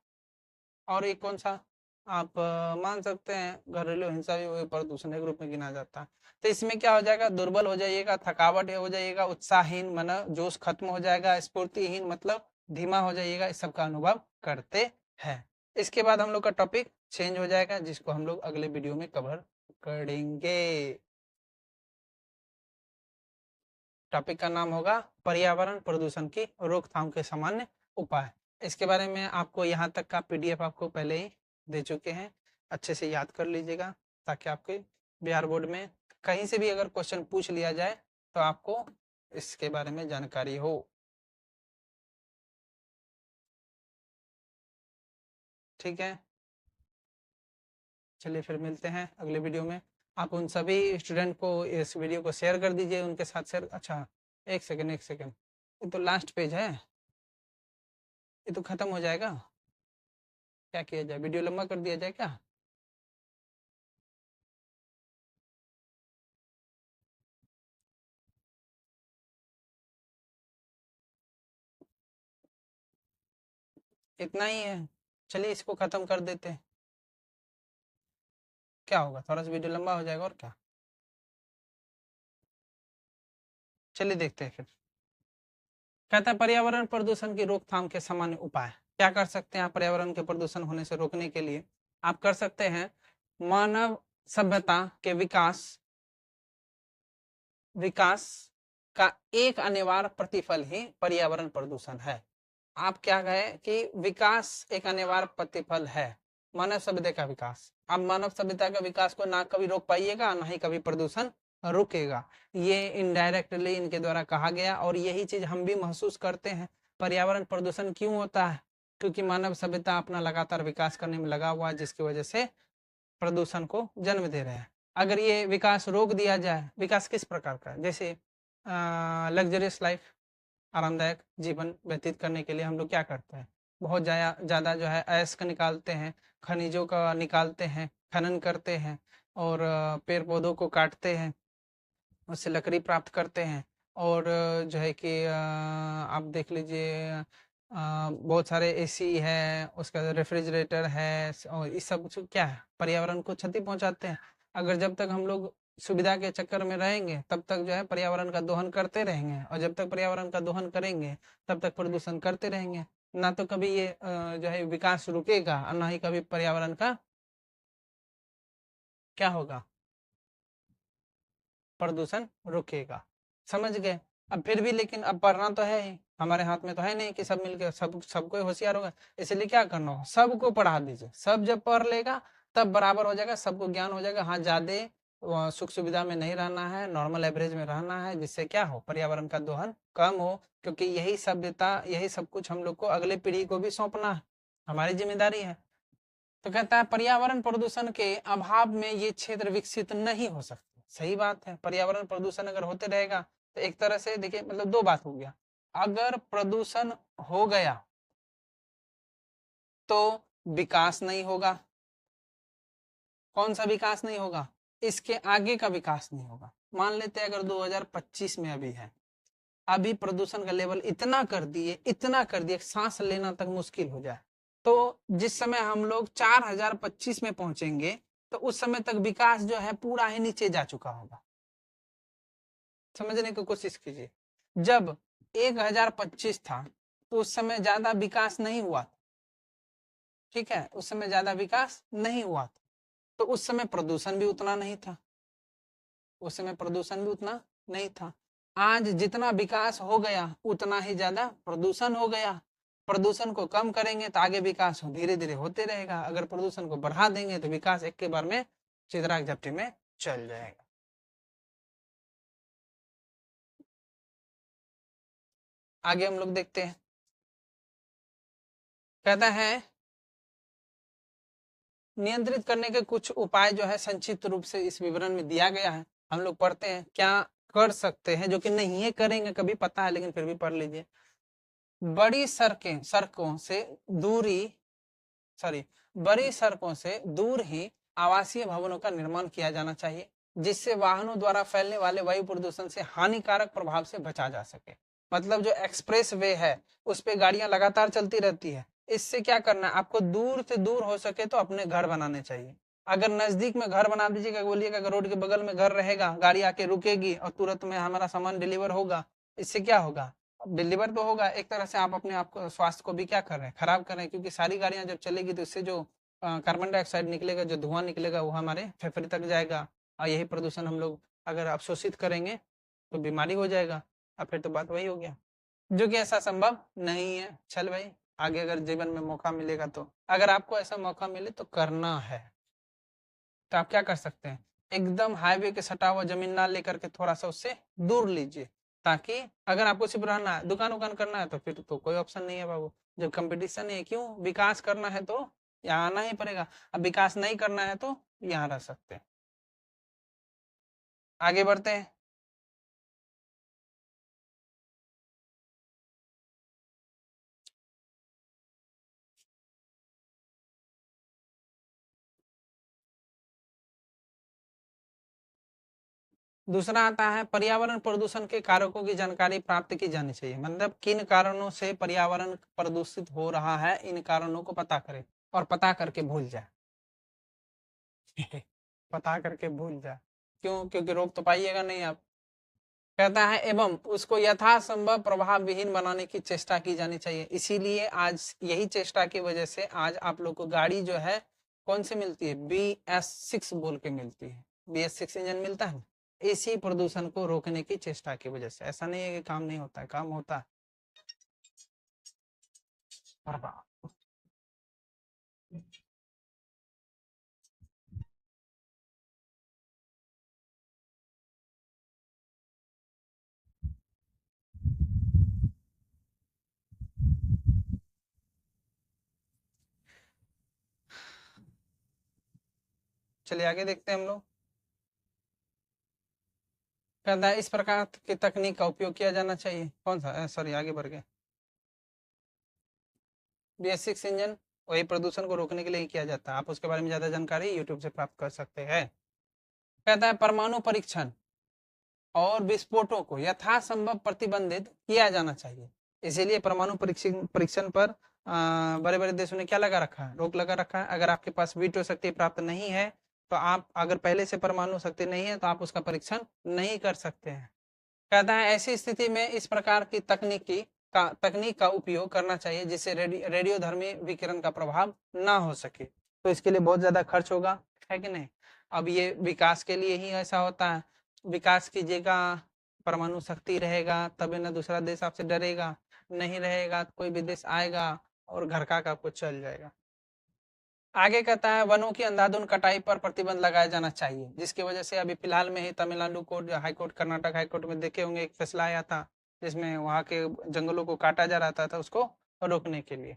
और एक कौन सा, आप मान सकते हैं घरेलू हिंसा भी वो प्रदूषण के रूप में गिना जाता है। तो इसमें क्या हो जाएगा, दुर्बल हो जाइएगा, थकावट हो जाइएगा, उत्साहहीन मन जोश खत्म हो जाएगा, स्फूर्तिहीन मतलब धीमा हो जाइएगा, इस सब का अनुभव करते हैं। इसके बाद हम लोग का टॉपिक चेंज हो जाएगा, जिसको हम लोग अगले वीडियो में कवर करेंगे। टॉपिक का नाम होगा पर्यावरण प्रदूषण की रोकथाम के सामान्य उपाय। इसके बारे में आपको यहाँ तक का पीडीएफ आपको पहले ही दे चुके हैं, अच्छे से याद कर लीजिएगा ताकि आपके बिहार बोर्ड में कहीं से भी अगर क्वेश्चन पूछ लिया जाए तो आपको इसके बारे में जानकारी हो। ठीक है, चलिए फिर मिलते हैं अगले वीडियो में। आप उन सभी स्टूडेंट को इस वीडियो को शेयर कर दीजिए, उनके साथ शेयर। अच्छा, एक सेकेंड एक सेकेंड, ये तो लास्ट पेज है, ये तो खत्म हो जाएगा। क्या किया जाए, वीडियो लंबा कर दिया जाए क्या। इतना ही है। चलिए इसको खत्म कर देते हैं, क्या होगा, थोड़ा सा वीडियो लंबा हो जाएगा और क्या। चलिए देखते हैं फिर। कहता है पर्यावरण प्रदूषण की रोकथाम के सामान्य उपाय। क्या कर सकते हैं आप पर्यावरण के प्रदूषण होने से रोकने के लिए? आप कर सकते हैं, मानव सभ्यता के विकास विकास का एक अनिवार्य प्रतिफल ही पर्यावरण प्रदूषण है। आप क्या कहे कि विकास एक अनिवार्य प्रतिफल है मानव सभ्यता का विकास। आप मानव सभ्यता का विकास को ना कभी रोक पाइएगा, ना ही कभी प्रदूषण रुकेगा। ये इनडायरेक्टली इनके द्वारा कहा गया, और यही चीज हम भी महसूस करते हैं। पर्यावरण प्रदूषण क्यों होता है? क्योंकि मानव सभ्यता अपना लगातार विकास करने में लगा हुआ है, जिसकी वजह से प्रदूषण को जन्म दे रहे हैं। अगर ये विकास रोक दिया जाए, विकास किस प्रकार का, जैसे लग्जरियस लाइफ, आरामदायक जीवन व्यतीत करने के लिए हम लोग क्या करते हैं, बहुत ज़्यादा जो है ऐश का निकालते हैं, खनिजों का निकालते हैं, खनन करते हैं, और पेड़ पौधों को काटते हैं, उससे लकड़ी प्राप्त करते हैं। और जो है कि आप देख लीजिए, बहुत सारे एसी है, उसका रेफ्रिजरेटर है, और इस सब क्या है, पर्यावरण को क्षति पहुंचाते हैं। अगर जब तक हम लोग सुविधा के चक्कर में रहेंगे, तब तक जो है पर्यावरण का दोहन करते रहेंगे, और जब तक पर्यावरण का दोहन करेंगे तब तक प्रदूषण करते रहेंगे। ना तो कभी ये जो है विकास रुकेगा, और ना ही कभी पर्यावरण का क्या होगा, प्रदूषण रुकेगा। समझ गए? अब फिर भी लेकिन अब पढ़ना तो है ही, हमारे हाथ में तो है नहीं कि सब मिलके सबको होशियार होगा। इसलिए क्या करना हो, सबको पढ़ा दीजिए। सब जब पढ़ लेगा तब बराबर हो जाएगा, सबको ज्ञान हो जाएगा। हाँ, ज्यादा सुख सुविधा में नहीं रहना है, नॉर्मल एवरेज में रहना है, जिससे क्या हो, पर्यावरण का दोहन कम हो। क्योंकि यही सभ्यता, यही सब कुछ हम लोग को अगले पीढ़ी को भी सौंपना है, हमारी जिम्मेदारी है। तो कहता है पर्यावरण प्रदूषण के अभाव में ये क्षेत्र विकसित नहीं हो सकते। सही बात है, पर्यावरण प्रदूषण अगर होते रहेगा तो एक तरह से देखिए, मतलब दो बात हो गया। अगर प्रदूषण हो गया तो विकास नहीं होगा। कौन सा विकास नहीं होगा? इसके आगे का विकास नहीं होगा। मान लेते हैं अगर 2025 में अभी है, अभी प्रदूषण का लेवल इतना कर दिए सांस लेना तक मुश्किल हो जाए, तो जिस समय हम लोग 4025 में पहुंचेंगे, तो उस समय तक विकास जो है पूरा ही नीचे जा चुका होगा। समझने की कोशिश कीजिए। जब 1025 था तो उस समय ज्यादा विकास नहीं हुआ, ठीक है, उस समय ज्यादा विकास नहीं हुआ था, तो उस समय प्रदूषण भी उतना नहीं था, उस समय प्रदूषण भी उतना नहीं था। आज जितना विकास हो गया उतना ही ज्यादा प्रदूषण हो गया। प्रदूषण को कम करेंगे तो आगे विकास धीरे धीरे होते रहेगा, अगर प्रदूषण को बढ़ा देंगे तो विकास एक के बार में चित्राग झपटी में चल जाएगा। आगे हम लोग देखते हैं। कहता है नियंत्रित करने के कुछ उपाय जो है संक्षिप्त रूप से इस विवरण में दिया गया है, हम लोग पढ़ते हैं क्या कर सकते हैं, जो कि नहीं है करेंगे कभी, पता है, लेकिन फिर भी पढ़ लीजिए। बड़ी सड़कों से दूरी सॉरी बड़ी सड़कों से दूर ही आवासीय भवनों का निर्माण किया जाना चाहिए, जिससे वाहनों द्वारा फैलने वाले वायु प्रदूषण से हानिकारक प्रभाव से बचा जा सके। मतलब जो एक्सप्रेस वे है उस पे गाड़ियां लगातार चलती रहती है, इससे क्या करना है आपको, दूर से दूर हो सके तो अपने घर बनाने चाहिए। अगर नजदीक में घर बना दीजिएगा, बोलिएगा अगर रोड के बगल में घर रहेगा, गाड़ी आके रुकेगी और तुरंत में हमारा सामान डिलीवर होगा, इससे क्या होगा, डिलीवर तो होगा, एक तरह से आप अपने आप को, स्वास्थ्य को भी क्या कर रहे हैं, खराब कर रहे हैं। क्योंकि सारी गाड़ियां जब चलेगी तो इससे जो कार्बन डाइऑक्साइड निकलेगा, जो धुआं निकलेगा, वो हमारे फेफड़े तक जाएगा, और यही प्रदूषण हम लोग अगर अवशोषित करेंगे तो बीमारी हो जाएगा। और फिर तो बात वही हो गया, जो कि ऐसा संभव नहीं है। चल भाई, आगे अगर जीवन में मौका मिलेगा, तो अगर आपको ऐसा मौका मिले तो करना है, तो आप क्या कर सकते हैं, एकदम हाईवे के सटा हुआ जमीन ना लेकर के थोड़ा सा उससे दूर लीजिए, ताकि अगर आपको सिर्फ रहना है, दुकान उकान करना है, तो फिर तो कोई ऑप्शन नहीं है बाबू। जब कंपटीशन है, क्यों, विकास करना है तो यहाँ आना ही पड़ेगा। अब विकास नहीं करना है तो यहाँ रह सकते हैं। आगे बढ़ते हैं। दूसरा आता है पर्यावरण प्रदूषण के कारकों की जानकारी प्राप्त की जानी चाहिए। मतलब किन कारणों से पर्यावरण प्रदूषित हो रहा है, इन कारणों को पता करें। और पता करके भूल जा। पता करके भूल जा, क्यों? क्योंकि रोक तो पाइएगा नहीं आप। कहता है एवं उसको यथासंभव प्रभाव विहीन बनाने की चेष्टा की जानी चाहिए। इसीलिए आज यही चेष्टा की वजह से आज आप लोग को गाड़ी जो है कौन सी मिलती है, BS6 बोल के मिलती है, BS6 इंजन मिलता है। इसी प्रदूषण को रोकने की चेष्टा की वजह से। ऐसा नहीं है कि काम नहीं होता है, काम होता है। चलिए आगे देखते हैं हम लोग। कहता है इस प्रकार की तकनीक का उपयोग किया जाना चाहिए। कौन सा, सॉरी आगे बढ़ गए। BS6 इंजन वही प्रदूषण को रोकने के लिए ही किया जाता है। आप उसके बारे में ज्यादा जानकारी यूट्यूब से प्राप्त कर सकते हैं। कहता है परमाणु परीक्षण और विस्फोटों को यथासंभव प्रतिबंधित किया जाना चाहिए। इसीलिए परमाणु परीक्षण पर बड़े बड़े देशों ने क्या लगा रखा है, रोक लगा रखा है। अगर आपके पास वीटो शक्ति प्राप्त नहीं है तो आप, अगर पहले से परमाणु शक्ति नहीं है तो आप उसका परीक्षण नहीं कर सकते हैं। कहता है ऐसी स्थिति में इस प्रकार की तकनीक का उपयोग करना चाहिए जिससे रेडियोधर्मी विकिरण का प्रभाव ना हो सके। तो इसके लिए बहुत ज्यादा खर्च होगा, है कि नहीं? अब ये विकास के लिए ही ऐसा होता है। विकास कीजिएगा, परमाणु शक्ति रहेगा तभी ना दूसरा देश आपसे डरेगा, नहीं रहेगा तो कोई भी देश आएगा और घर का कुछ चल जाएगा। आगे कहता है वनों की अंधाधुंध कटाई पर प्रतिबंध लगाया जाना चाहिए, जिसकी वजह से अभी फिलहाल में ही Tamil Nadu court, high court, Karnataka high court में देखे होंगे एक फैसला आया था जिसमें वहां के जंगलों को काटा जा रहा था उसको रोकने के लिए।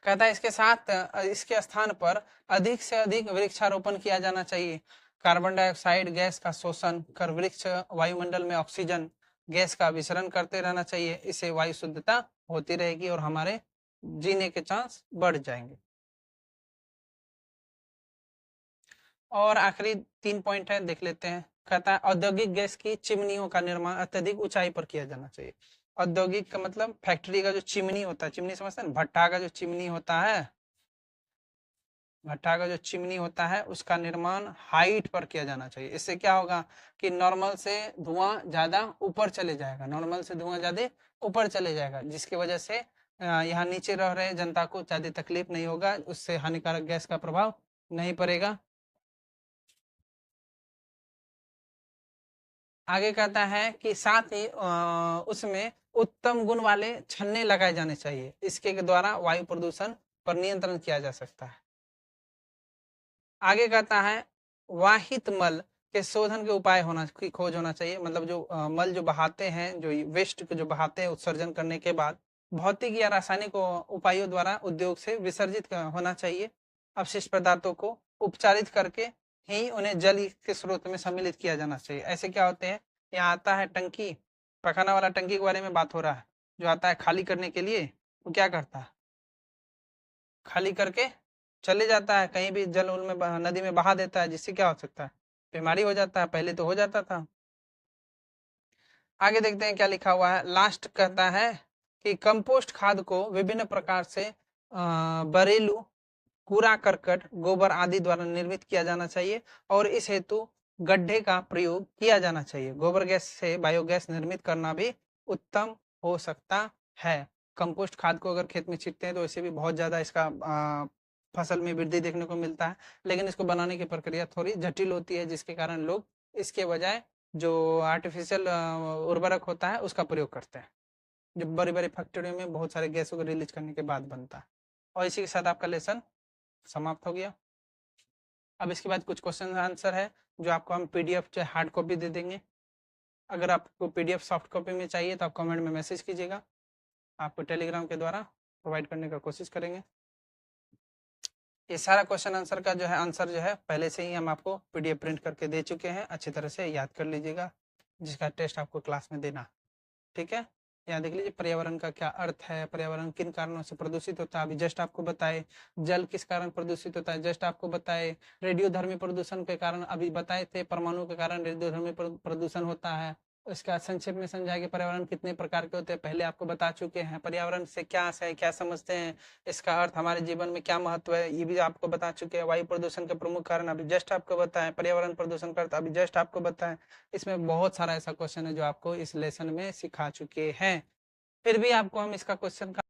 कहता है इसके साथ इसके स्थान पर अधिक से अधिक वृक्षारोपण किया जाना चाहिए। कार्बन डाइऑक्साइड गैस का शोषण कर वृक्ष वायुमंडल में ऑक्सीजन गैस का विसरण करते रहना चाहिए। इससे वायु शुद्धता होती रहेगी और हमारे जीने के चांस बढ़ जाएंगे। और आखिरी 3 पॉइंट है, देख लेते हैं। कहता है औद्योगिक गैस की चिमनियों का निर्माण अत्यधिक ऊंचाई पर किया जाना चाहिए। औद्योगिक का मतलब फैक्ट्री का जो चिमनी होता है, चिमनी समझते हैं, भट्टा का जो चिमनी होता है, भट्टा का जो चिमनी होता है उसका निर्माण हाइट पर किया जाना चाहिए। इससे क्या होगा कि नॉर्मल से धुआं ज्यादा ऊपर चले जाएगा, नॉर्मल से धुआं ज्यादा ऊपर चले जाएगा, जिसकी वजह से यहाँ नीचे रह रहे जनता को ज्यादा तकलीफ नहीं होगा, उससे हानिकारक गैस का प्रभाव नहीं पड़ेगा। आगे कहता है कि साथ ही उसमें उत्तम गुण वाले छन्ने लगाए जाने चाहिए। इसके द्वारा वायु प्रदूषण पर नियंत्रण किया जा सकता है। आगे कहता है वाहित मल के शोधन के उपाय होना की खोज होना चाहिए। मतलब जो मल जो बहाते हैं, जो वेस्ट को जो बहाते हैं उत्सर्जन करने के बाद, भौतिक या रासायनिक उपायों द्वारा उद्योग से विसर्जित होना चाहिए। अपशिष्ट पदार्थों को उपचारित करके ही उन्हें जल के स्रोत में सम्मिलित किया जाना चाहिए। ऐसे क्या होते हैं, यहाँ आता है टंकी, पखाना वाला टंकी के बारे में बात हो रहा है, जो आता है खाली करने के लिए, वो क्या करता है, खाली करके चले जाता है कहीं भी, जल उल में नदी में बहा देता है, जिससे क्या हो सकता है, बीमारी हो जाता है। पहले तो हो जाता था। आगे देखते हैं क्या लिखा हुआ है। लास्ट कहता है कि कंपोस्ट खाद को विभिन्न प्रकार से बरेलू कूड़ा करकट गोबर आदि द्वारा निर्मित किया जाना चाहिए और इस हेतु गड्ढे का प्रयोग किया जाना चाहिए। गोबर गैस से बायोगैस निर्मित करना भी उत्तम हो सकता है। कंपोस्ट खाद को अगर खेत में छींटते हैं तो इससे भी बहुत ज्यादा इसका फसल में वृद्धि देखने को मिलता है, लेकिन इसको बनाने की प्रक्रिया थोड़ी जटिल होती है, जिसके कारण लोग इसके बजाय जो आर्टिफिशियल उर्वरक होता है उसका प्रयोग करते हैं, जो बड़ी बड़ी फैक्ट्रियों में बहुत सारे गैसों को रिलीज करने के बाद बनता है। और इसी के साथ आपका लेसन समाप्त हो गया। अब इसके बाद कुछ क्वेश्चन आंसर है जो आपको हम पीडीएफ चाहे हार्ड कॉपी दे देंगे। अगर आपको पीडीएफ सॉफ्ट कॉपी में चाहिए तो आप कमेंट में मैसेज कीजिएगा, आपको टेलीग्राम के द्वारा प्रोवाइड करने का कोशिश करेंगे। ये सारा क्वेश्चन आंसर का जो है आंसर जो है पहले से ही हम आपको पीडीएफ प्रिंट करके दे चुके हैं, अच्छी तरह से याद कर लीजिएगा, जिसका टेस्ट आपको क्लास में देना। ठीक है, यहाँ देख लीजिए पर्यावरण का क्या अर्थ है, पर्यावरण किन कारणों से प्रदूषित होता है, अभी जस्ट आपको बताए। जल किस कारण प्रदूषित होता है, जस्ट आपको बताए। रेडियोधर्मी प्रदूषण के कारण अभी बताए थे, परमाणु के कारण रेडियोधर्मी प्रदूषण होता है। इसका संक्षेप में समझा कि पर्यावरण कितने प्रकार के होते हैं, पहले आपको बता चुके हैं। पर्यावरण से क्या आशय है, क्या समझते हैं, इसका अर्थ हमारे जीवन में क्या महत्व है, ये भी आपको बता चुके हैं। वायु प्रदूषण के प्रमुख कारण अभी जस्ट आपको बताएं, पर्यावरण प्रदूषण का अर्थ अभी जस्ट आपको बताएं। इसमें बहुत सारा ऐसा क्वेश्चन है जो आपको इस लेसन में सिखा चुके हैं। फिर भी आपको हम इसका क्वेश्चन का